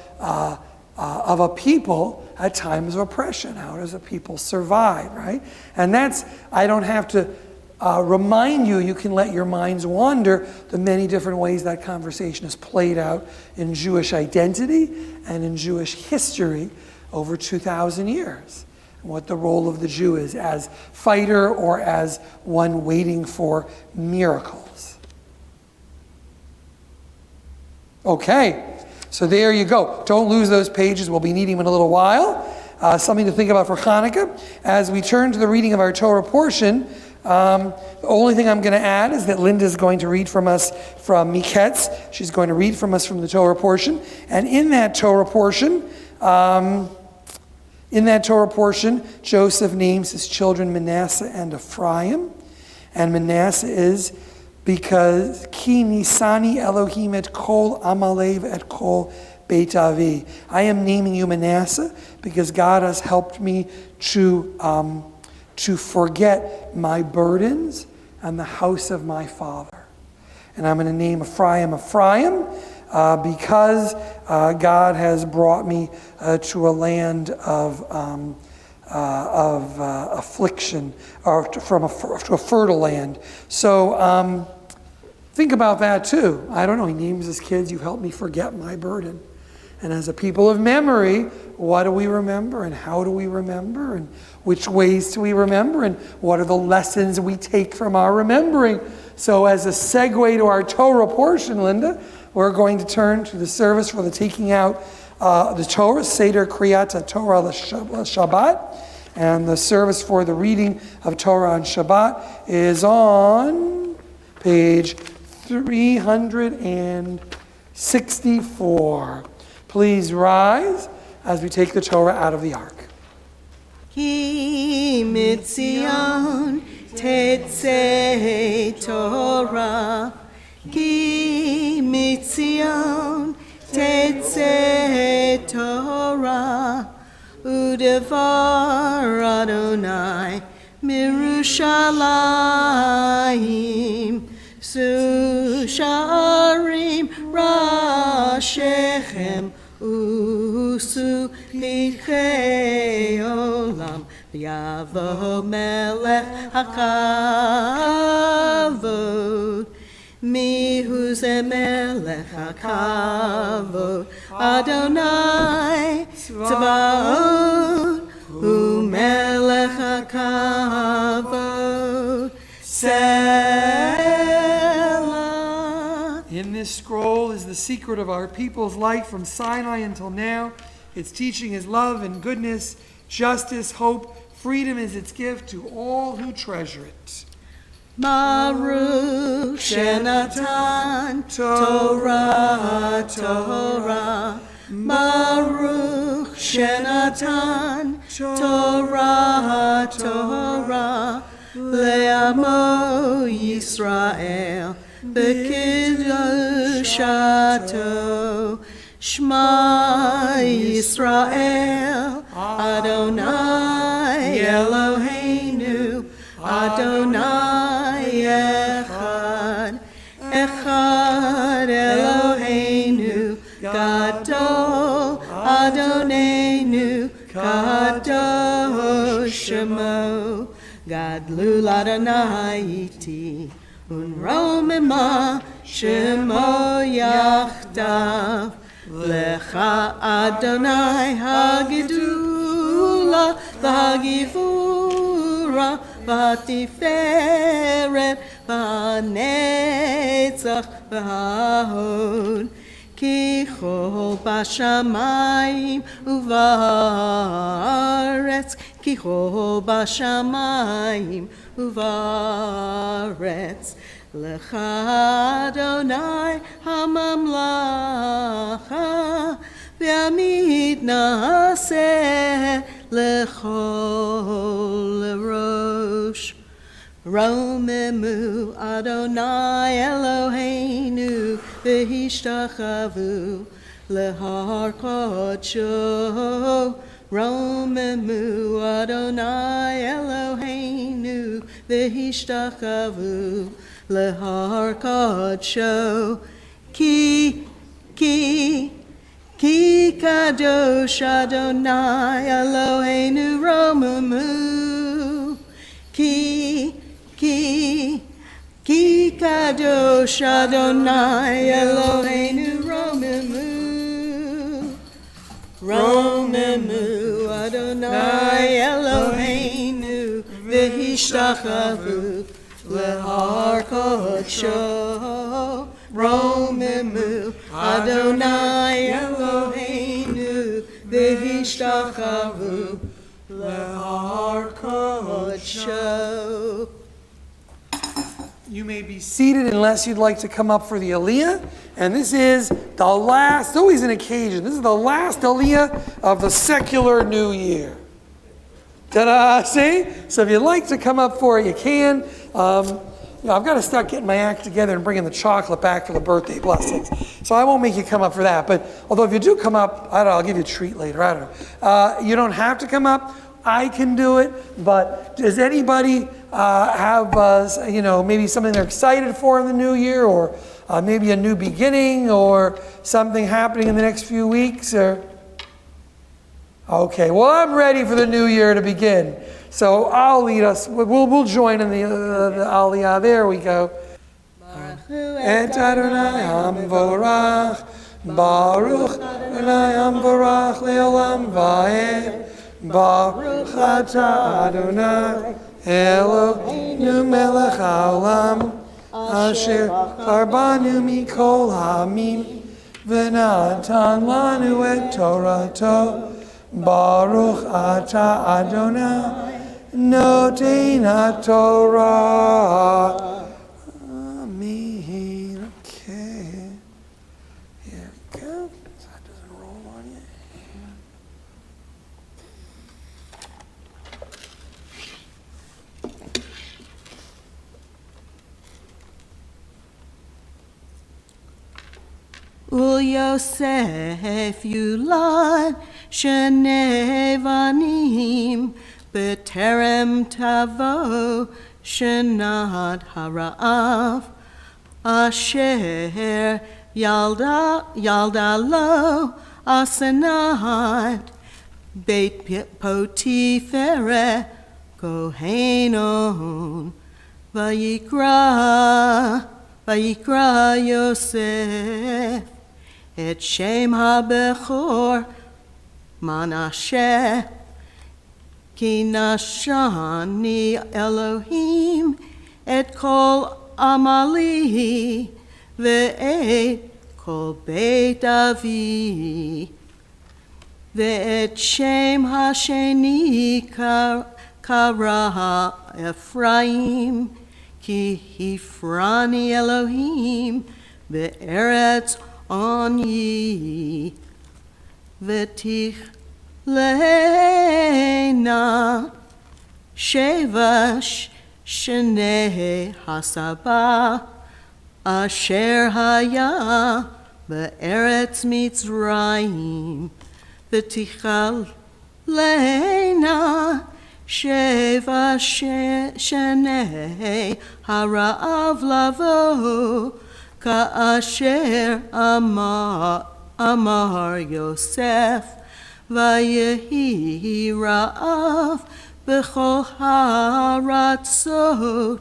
C: a people at times of oppression? How does a people survive, right? And I don't have to remind you, you can let your minds wander the many different ways that conversation is played out in Jewish identity and in Jewish history over 2,000 years. And what the role of the Jew is as fighter or as one waiting for miracles. Okay, so there you go. Don't lose those pages. We'll be needing them in a little while. Something to think about for Hanukkah. As we turn to the reading of our Torah portion, the only thing I'm going to add is that Linda's going to read from us from Miketz. She's going to read from us from the Torah portion. And in that Torah portion, Joseph names his children Manasseh and Ephraim. And Manasseh is because Ki Nisani Elohim et kol Amalev et kol Beit Avi. I am naming you Manasseh because God has helped me to forget my burdens and the house of my father. And I'm going to name Ephraim because God has brought me to a land of affliction, or to a fertile land. So Think about that too. I don't know, he names his kids, you help me forget my burden. And as a people of memory, what do we remember and how do we remember and which ways do we remember and what are the lessons we take from our remembering? So as a segue to our Torah portion, Linda, we're going to turn to the service for the taking out the Torah, Seder Kriyat Torah Shabbat. And the service for the reading of Torah on Shabbat is on page 364. Please rise as we take the Torah out of the ark.
D: Ki mitzion tetzei Torah, Ki mitzion tetzei Torah, Udevar Adonai Mirushalayim, Su Sharim Rashechem, Usu Lichei Olam, Yavo Melech HaKavod, Mihu Ze Melech HaKavod, Adonai Tzvaot, Umelech HaKavod, Selah.
C: In this scroll is the secret of our people's life from Sinai until now. Its teaching is love and goodness, justice, hope, freedom is its gift to all who treasure it.
D: Baruch Shenatan Torah Torah, Baruch Shenatan Torah Torah, Le'amo Yisrael B'Kidushato, Shema Yisrael Adonai Eloheinu, Adonai Echad, Echad Eloheinu, Gadol Adonenu, Kadosh Shemo, Gadlul Adonai iti, Unromema Shemo Yachdav, Lecha Adonai Hagidula V'Hagivura V'Tiferet V'Netzach V'Hod, Ki chol b'shamayim uvaretz, Ki chol b'shamayim uvaretz, Lecha Adonai hamamlacha, V'amid na'aseh lechol rosh. Romemu Adonai Eloheinu v'hishtachavu lehar kodsho. Romemu Adonai Eloheinu v'hishtachavu lehar kodsho. Ki kadosh Adonai Eloheinu romemu. Ki kadosh Adonai Eloheinu romemu. Romemu Adonai Eloheinu v'hishtachavu lehar kodsho. Romemu Adonai Eloheinu v'hishtachavu lehar kodsho.
C: You may be seated unless you'd like to come up for the Aliyah. And this is the last, always an occasion, this is the last Aliyah of the secular new year. Ta-da, see? So if you'd like to come up for it, you can. I've got to start getting my act together and bringing the chocolate back for the birthday blessings. So I won't make you come up for that. But although if you do come up, I don't know, I'll give you a treat later. I don't know. You don't have to come up. I can do it. But does anybody have, maybe something they're excited for in the new year, or maybe a new beginning, or something happening in the next few weeks? Or okay, well, I'm ready for the new year to begin. So I'll lead us. We'll join in the Aliyah. There we go.
D: Baruch
C: et Adonai Hamvorach, Baruch Adonai Hamvorach leolam va'ed, Baruch atah Adonai Eloheinu melech haolam, asher charbanu mikol ha'amim, v'natan lanu et Torato, Baruch atah Adonai Noten HaTorah. Amen. Okay. Here we go. So that doesn't roll on you.
D: Ul Yosef Yulad Shnei Vanim B'terem Tavo Shenat Hara'av Asher Yalda Lo Asenat Beit Potiferet Kohenon Vayikra Yosef Et Shem HaBechor Manashe Ki nashani Elohim et kol amali ve'et kol beit avi ve'et shem hasheni kara Ephraim ki hifrani Elohim be'eretz oni ve'tich Lena Shevash Shnei Hasaba Asher Haya Be'eretz Mitzrayim V'tichal Lena Shevash Shnei Hara'av Lavo Ka'asher Amar Yosef Vayehi Ra'av B'chol haratzot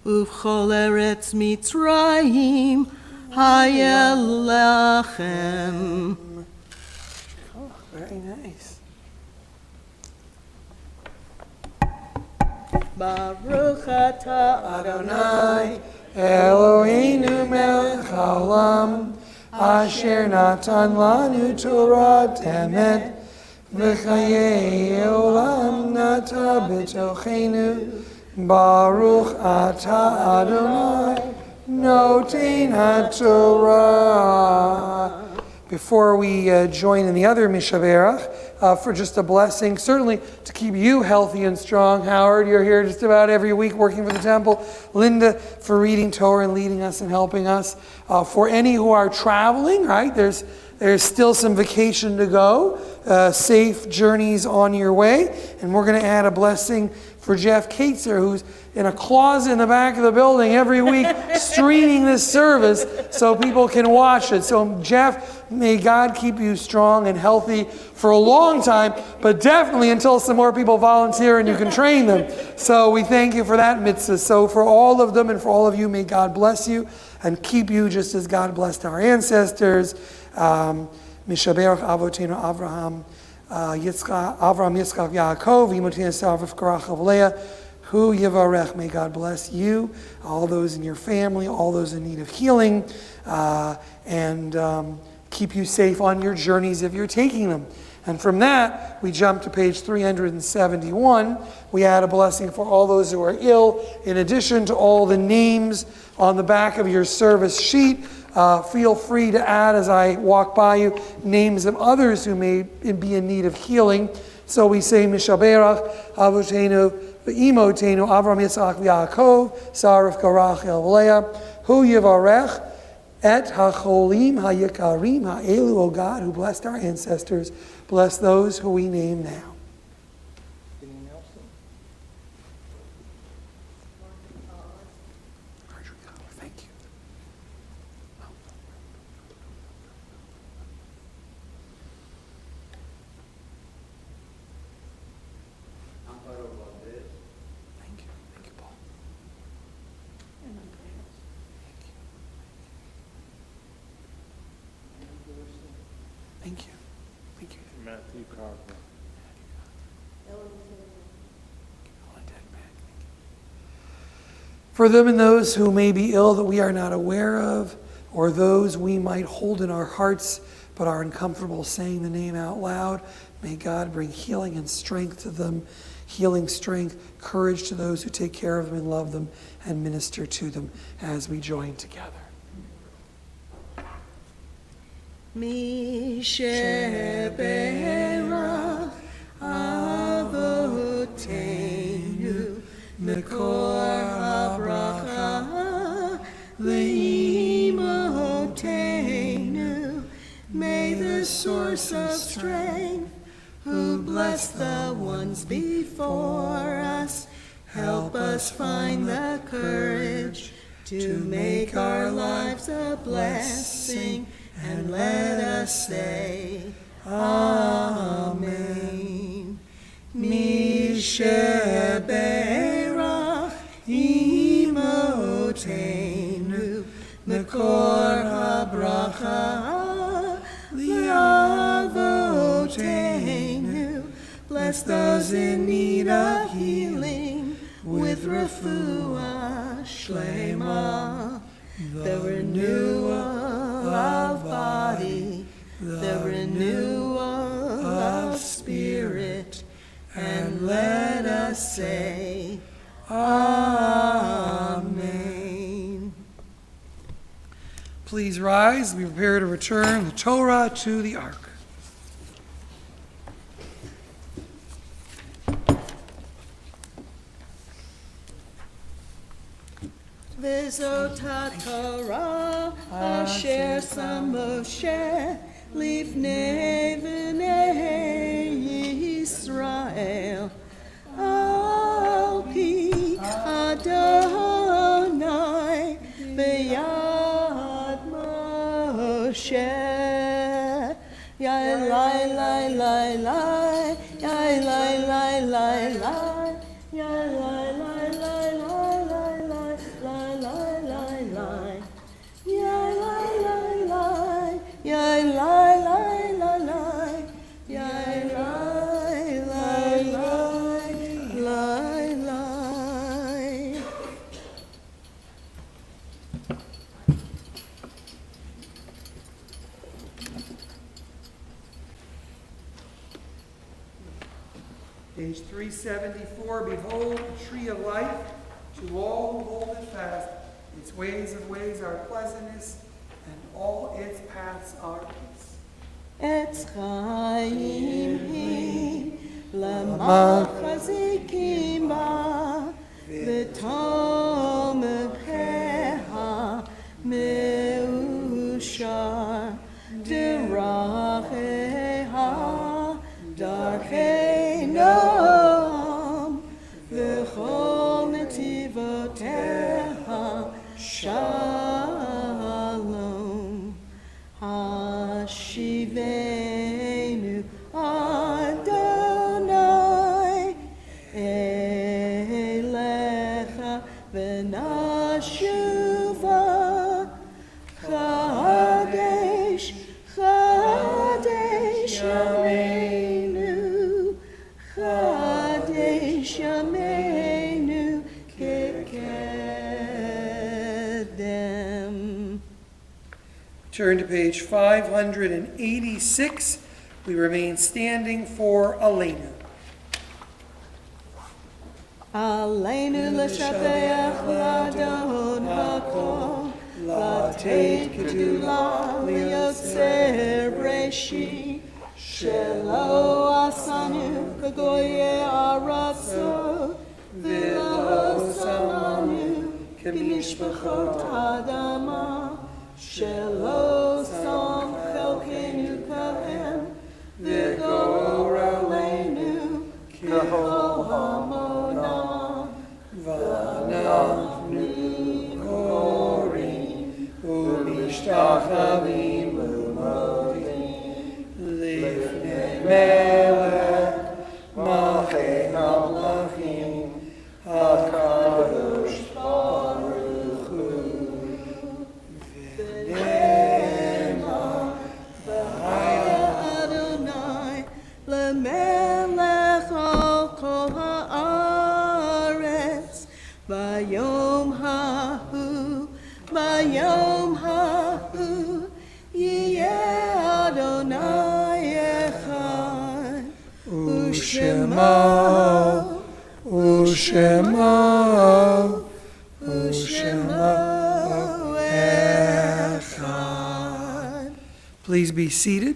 D: Uv'chol eretz Mitzrayim Hayelachem.
C: Oh, very nice.
D: Baruch atah
C: Adonai Eloheinu melech haolam, Asher natan lanu Torah temet, V'chayei olam nata b'tochenu, Baruch atah Adonai Noten HaTorah. Before we join in the other Mishaberach, for just a blessing, certainly to keep you healthy and strong. Howard, you're here just about every week working for the temple. Linda, for reading Torah and leading us and helping us. For any who are traveling, right, there's still some vacation to go. Safe journeys on your way. And we're going to add a blessing for Jeff Katzer, who's in a closet in the back of the building every week streaming this service so people can watch it. So Jeff, may God keep you strong and healthy for a long time, but definitely until some more people volunteer and you can train them. So we thank you for that mitzvah. So for all of them and for all of you, may God bless you and keep you just as God blessed our ancestors. Mishaberach Avotenu Avraham, Yitzchak, Yaakov, Yimotinu Sarvif Karachav Leah, Hu Yivarech, may God bless you, all those in your family, all those in need of healing, and keep you safe on your journeys if you're taking them. And from that, we jump to page 371. We add a blessing for all those who are ill, in addition to all the names on the back of your service sheet. Feel free to add, as I walk by you, names of others who may be in need of healing. So we say, Mishaberach, Avotenu, V'imotenu, Avram, Yitzchak, Yaakov, Sarif, Karachel, Leah, Hu Yivarech, Et HaCholim, HaYikarim, HaElu, O God, who blessed our ancestors, bless those who we name now. Thank you. Thank you. Thank you, Paul. Thank you.
E: Matthew Cogburn.
C: For them and those who may be ill that we are not aware of, or those we might hold in our hearts but are uncomfortable saying the name out loud, may God bring healing and strength to them, healing strength, courage to those who take care of them and love them and minister to them as we join together.
D: Mi sheberach avotenu mekor habracha leimotenu. May the source of strength, who bless the ones before us, help us find the courage to make our lives a blessing, and let us say, Amen. Mi sheberach imotenu mekor habracha liavotenu. Bless those in need of healing with refuah shlema, the renewal of body, the renewal of spirit, and let us say, Amen.
C: Please rise. We prepare to return the Torah to the ark.
D: V'zot haTorah asher sam Moshe lifnei bnei Yisrael al pi Adonai b'yad Moshe. Yai lai lai lai lai, yai lai lai lai lai, yai lai lai lai lai lai lai lai lai lai, yai lai lai lai, yai lai lai lai lai, yai lai lai lai lai.
C: Page 374, behold, the tree of life, to all who hold it fast. Its ways are pleasantness, and all its paths are peace.
D: Etz chaim hi l'machazikim ba v'tomkeha meushar d'racheha darkei noam v'chol netivoteha shalom. Hashivenu Adonai elecha v'nashuva Chadesh Chadesh Yameinu Chadesh Yameinu Kekedem.
C: Turn to page 586. We remain standing for Aleinu.
D: Aleinu l'shapeach l'adon hakol, l'ateit kedula l'yotzer breishi, shelo asanu kagoye aratzo, v'lo samanu k'mishpachot adama, shelo sam chelkenu kahem, v'gor aleinu k'chol hamonah, v'anachnu korim u'mishtachavim u'modim lifnei melech malchei hamlachim hakadosh baruch hu. V'nema v'haya Adonai
C: Ushemo, Ushemo, Ushemo Echad. Please be seated.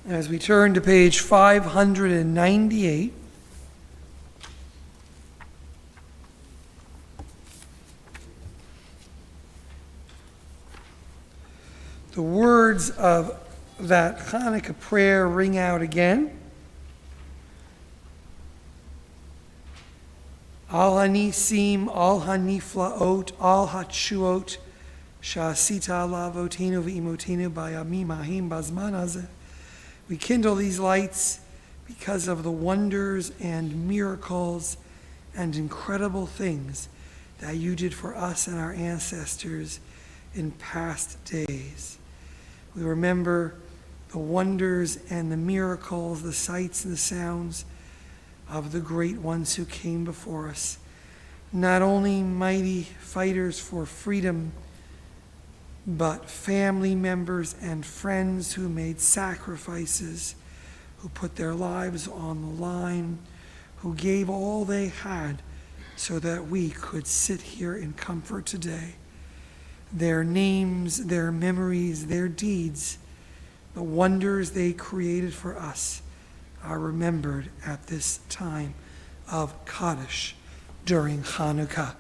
C: As we turn to page 598, the words of that Hanukkah prayer ring out again. Al hanisim, al haniflaot, al hatshuot, sha'asita lavotinu v'imotinu bayamim ahim bazman hazeh. We kindle these lights because of the wonders and miracles and incredible things that you did for us and our ancestors in past days. We remember the wonders and the miracles, the sights and the sounds of the great ones who came before us. Not only mighty fighters for freedom, but family members and friends who made sacrifices, who put their lives on the line, who gave all they had so that we could sit here in comfort today. Their names, their memories, their deeds, the wonders they created for us are remembered at this time of Kaddish during Hanukkah.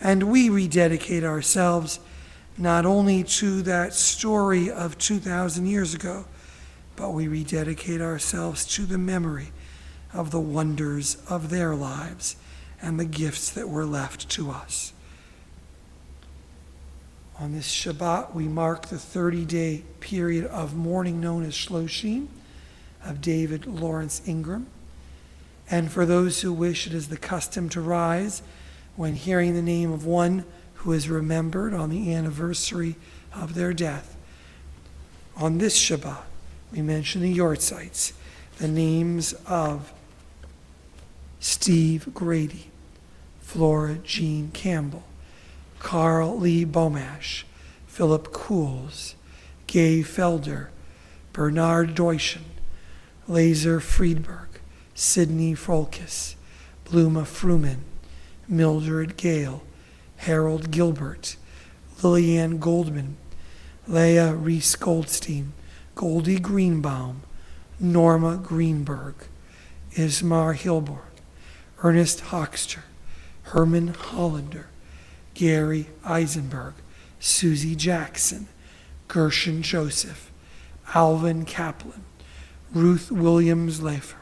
C: And we rededicate ourselves not only to that story of 2,000 years ago, but we rededicate ourselves to the memory of the wonders of their lives and the gifts that were left to us. On this Shabbat, we mark the 30-day period of mourning known as Shloshim of David Lawrence Ingram. And for those who wish, it is the custom to rise when hearing the name of one who is remembered on the anniversary of their death. On this Shabbat, we mention the Yortzites, the names of Steve Grady, Flora Jean Campbell, Carl Lee Bomash, Philip Cools, Gay Felder, Bernard Deutschen, Laser Friedberg, Sidney Folkes, Bluma Fruman, Mildred Gale, Harold Gilbert, Lillian Goldman, Leah Reese Goldstein, Goldie Greenbaum, Norma Greenberg, Ismar Hilborn, Ernest Hoxter, Herman Hollander, Gary Eisenberg, Susie Jackson, Gershon Joseph, Alvin Kaplan, Ruth Williams Leifer,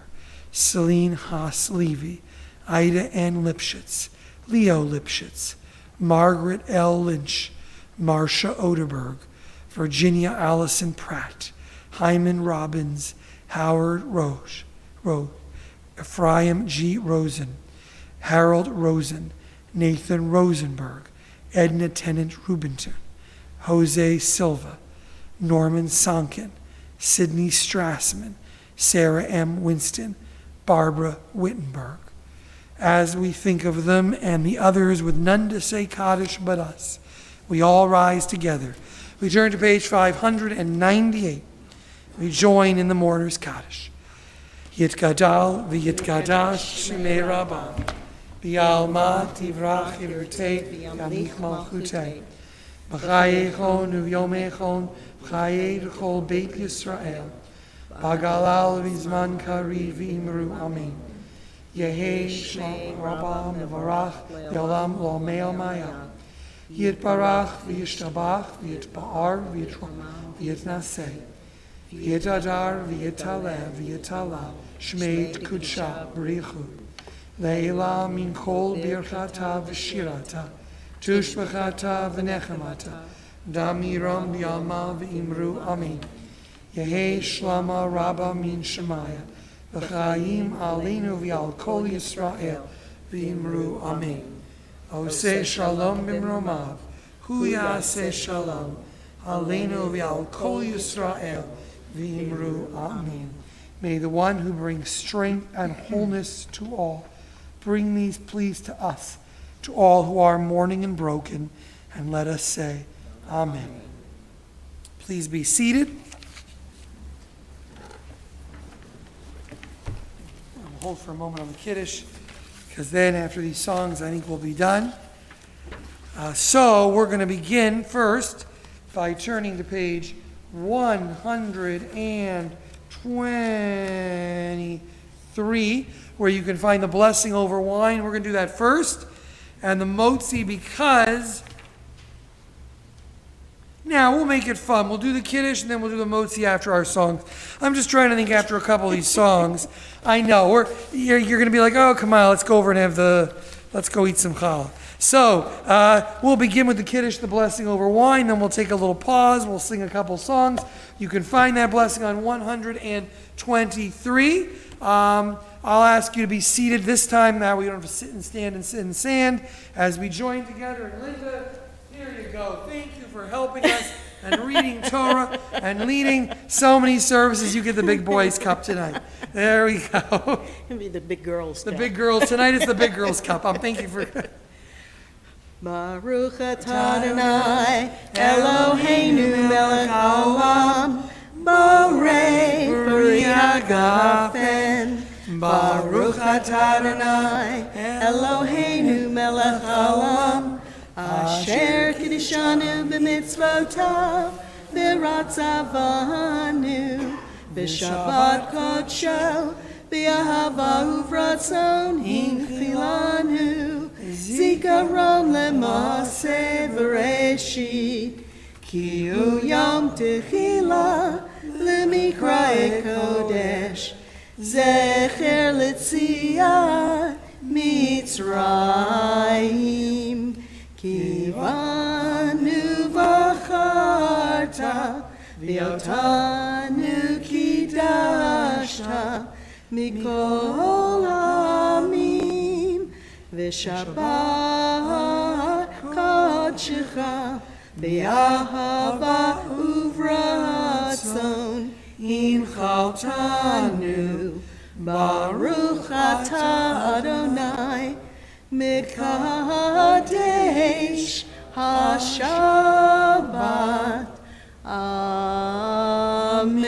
C: Celine Haas Levy, Ida Ann Lipschitz, Leo Lipschitz, Margaret L. Lynch, Marcia Oderberg, Virginia Allison Pratt, Hyman Robbins, Howard Roche, Ephraim G. Rosen, Harold Rosen, Nathan Rosenberg, Edna Tennant Rubinton, Jose Silva, Norman Sonkin, Sidney Strassman, Sarah M. Winston, Barbara Wittenberg. As we think of them and the others with none to say Kaddish but us, we all rise together. We turn to page 598. We join in the mourner's Kaddish. Yitgadal v'yitgadash shemei Rabbam, B'alma tivrach yirtei yamich malchutei, B'chayechon u'yomechon b'chayei d'chol Beit Yisrael, B'galal v'zman kariv v'imru amen. Yehei Shalom Rabbah Mevarach Yolam Lo Me'al Maya Yitbarach V'yishtabach V'yitba'ar V'yitnaseh V'yitadar V'yitalev V'yitala Shmei Kudsha B'richu Leila Min Kol Birchata V'shirata Tushbachata V'nechemata Damiram B'yalma V'imru Amen. Yehei Shlama Rabbah Min Shemaya V'chaim alinu v'al kol Yisrael v'imru amen. Oseh shalom b'mromav, hu yaseh shalom, alinu v'al kol Yisrael v'imru amen. May the one who brings strength and wholeness to all bring these pleas to us, to all who are mourning and broken, And let us say, Amen. Please be seated. I'll hold for a moment on the Kiddush, because then after these songs, I think we'll be done. So we're going to begin first by turning to page 123, where you can find the blessing over wine. We're going to do that first. And the motzi, because now we'll make it fun. We'll do the Kiddush and then we'll do the motzi after our songs. I'm just trying to think after a couple of these songs. I know you're going to be like, oh, come on, let's go over and let's go eat some challah. So we'll begin with the Kiddush, the blessing over wine. Then we'll take a little pause. We'll sing a couple songs. You can find that blessing on 123. I'll ask you to be seated this time. Now we don't have to sit and stand and sit in sand as we join together. And Linda, here you go. Thank you for helping us and reading Torah and leading so many services. You get the big boys cup tonight. There we go.
D: It'll be the big girls.
C: The big girls. Tonight is the big girls cup. Thank you for...
D: Baruch atah Adonai Eloheinu melech haolam borei peri hagafen. Baruch atah Adonai Eloheinu melech haolam asher kiddushanu b'mitzvotav v'ratzavanu b'shabbat kodsho b'ahava uvratzon hinchilanu Zikaron lemase v'reshit Ki hu yom techila lemikra kodesh Zecher l'tziyat Mitzrayim Ki vanu v'acharta V'yotanu kidashta Mikol hamim V'shabbat kodshecha B'ahava uvratzon Hinchaltanu Baruch atah Adonai Mekadesh HaShabbat Amen.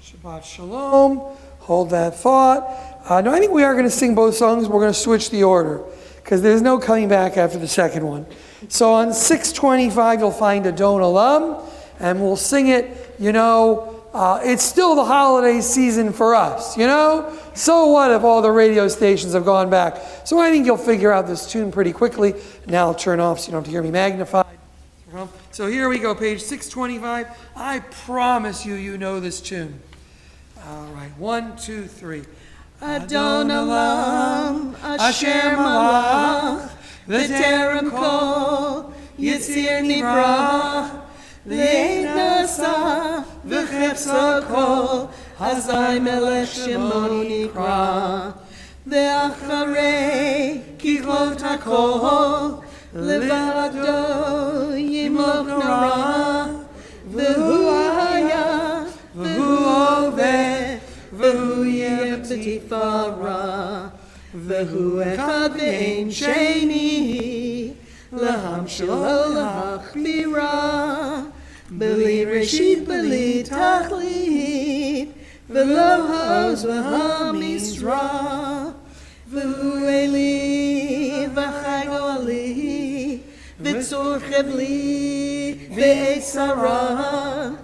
C: Shabbat Shalom. Hold that thought. No, I think we are going to sing both songs. We're going to switch the order because there's no coming back after the second one. So on 625, you'll find Adon Olam, and we'll sing it. It's still the holiday season for us, So what if all the radio stations have gone back? So I think you'll figure out this tune pretty quickly. Now I'll turn off so you don't have to hear me magnified. So here we go, page 625. I promise you know this tune. All right, 1, 2, 3.
D: Adon Olam, Asher Malach, V'terem Kol, Yitzir Nivra, V'eit Nasa, V'chepsa Kol, Hazai Melech Shemo Nikra, V'acharei Kichlot HaKol, Levado Yimloch Nara, V'hu Haya, V'hu Oveh, V'hu yeh b'tifara, V'hu echad v'ein sheni, L'hamshilo l'hachmira, B'li reshit b'li tachlit, V'lo ha'oz v'hamizra, V'hu eli v'chago ali, V'tzor chevli v'eit sarah,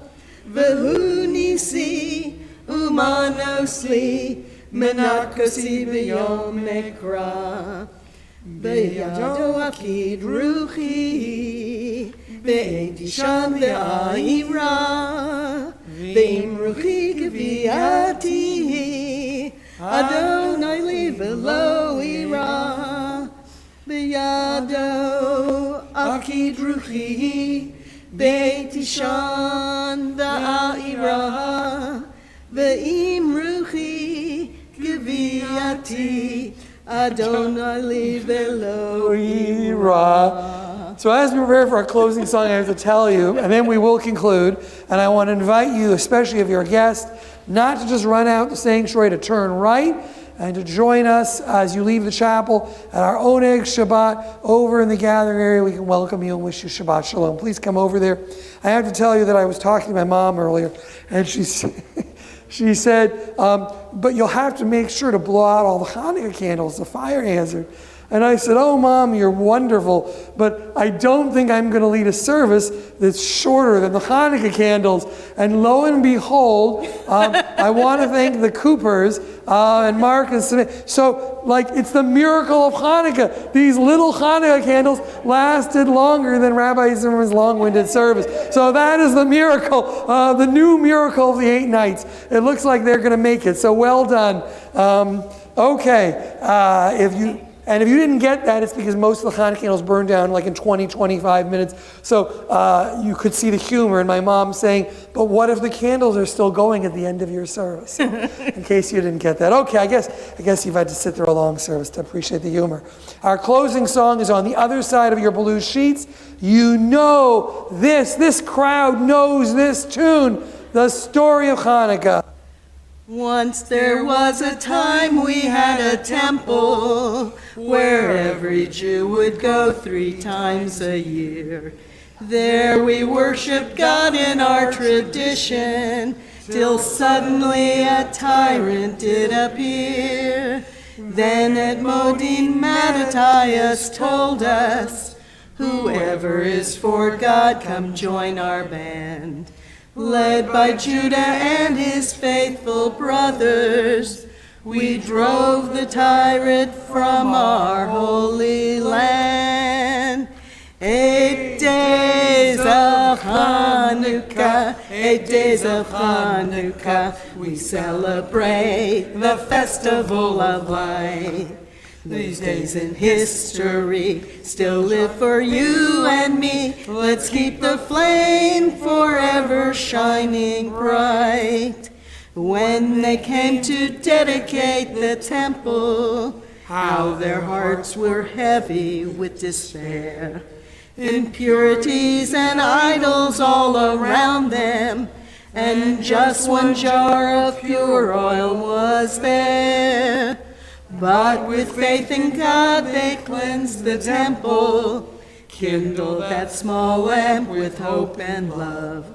D: V'hu nisi, Umanosli, Menarkosi b'yom mekra, B'yado akid ruchi, V'eiti sham v'ayira, V'im ruchi gviati, Adonai li v'lo ira, B'yado akid ruchi, V'eiti sham v'ayira, Ve'im ruchi geviati Adonai li velo ira.
C: So as we prepare for our closing song, I have to tell you, and then we will conclude, and I want to invite you, especially if you're a guest, not to just run out the sanctuary to turn right and to join us as you leave the chapel at our Oneg Shabbat over in the gathering area. We can welcome you and wish you Shabbat Shalom. Please come over there. I have to tell you that I was talking to my mom earlier, and she said, but you'll have to make sure to blow out all the Hanukkah candles, the fire hazard. And I said, oh, Mom, you're wonderful, but I don't think I'm going to lead a service that's shorter than the Hanukkah candles. And lo and behold, I want to thank the Coopers and Mark and Smith. So, it's the miracle of Hanukkah. These little Hanukkah candles lasted longer than Rabbi Zimmerman's long-winded service. So that is the miracle, the new miracle of the 8 nights. It looks like they're going to make it. So well done. If you didn't get that, it's because most of the Hanukkah candles burned down in 20, 25 minutes. So you could see the humor in my mom saying, but what if the candles are still going at the end of your service? In case you didn't get that. Okay, I guess you've had to sit through a long service to appreciate the humor. Our closing song is on the other side of your blue sheets. You know this crowd knows this tune, the story of Hanukkah.
D: Once there was a time we had a temple where every Jew would go 3 times a year. There we worshiped God in our tradition till suddenly a tyrant did appear. Then at Modin Mattathias told us, whoever is for God, come join our band. Led by Judah and his faithful brothers, we drove the tyrant from our holy land. 8 days of Hanukkah, 8 days of Hanukkah, we celebrate the festival of light. These days in history still live for you and me. Let's keep the flame forever shining bright. When they came to dedicate the temple, how their hearts were heavy with despair. Impurities and idols all around them, and just one jar of pure oil was there. But with faith in God they cleansed the temple, kindled that small lamp with hope and love.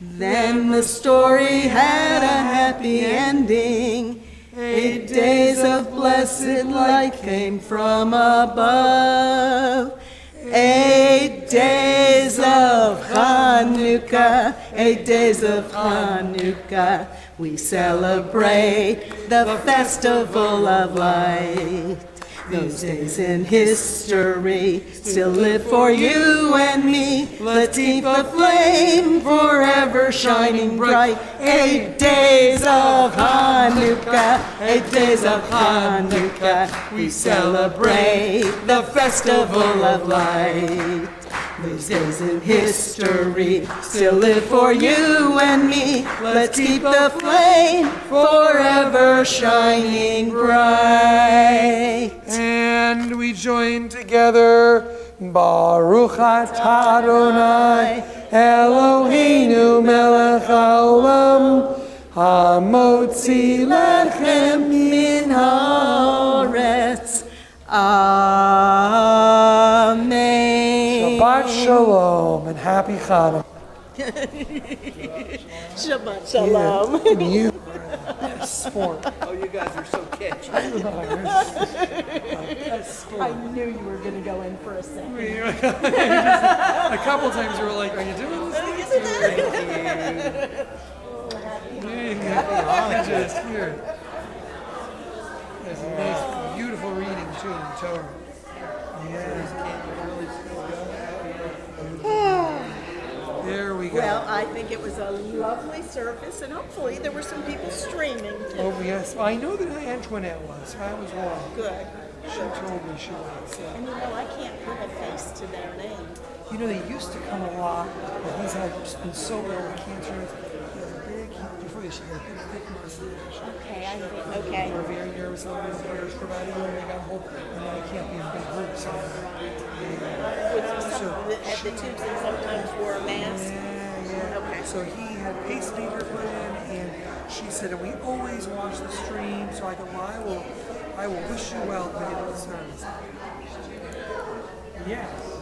D: Then the story had a happy ending. 8 days of blessed light came from above. 8 days of Hanukkah, 8 days of Hanukkah, we celebrate the festival of light. Those days in history still live for you and me. Let's keep the flame forever shining bright. 8 days of Hanukkah, 8 days of Hanukkah, we celebrate the festival of light. These days in history still live for you and me. Let's keep the flame forever shining bright.
C: And we join together. Baruch atah Adonai Eloheinu melech haolam hamotzi lechem min haaretz. Amen. Shabbat Shalom and happy Hanukkah.
D: Shabbat Shalom.
C: Yeah. You sport.
B: Oh, you guys are so catchy.
D: I knew you were going to go in for a second.
C: A couple times you were like, are you doing this? Just here. There's a nice, beautiful reading too in the Torah. There we go.
D: Well, I think it was a lovely service, and hopefully there were some people streaming too.
C: Oh yes, well, I know that Antoinette was, so I was wrong.
D: Good.
C: She told me she was.
D: And I can't put a face to their name.
C: They used to come a lot, but he's been so ill with cancer. He has a big, before this, he had a big, thick mustache.
D: Okay, I think, okay.
C: They were very nervous about the prayers for about a year, and they got home, and I can't be in big groups. So,
D: At the tubes and sometimes wore a mask.
C: yeah.
D: Okay.
C: So he had pacemaker put in, and she said, and we always watch the stream. So I thought, well, I will wish you well at the beginning of the service. Yes.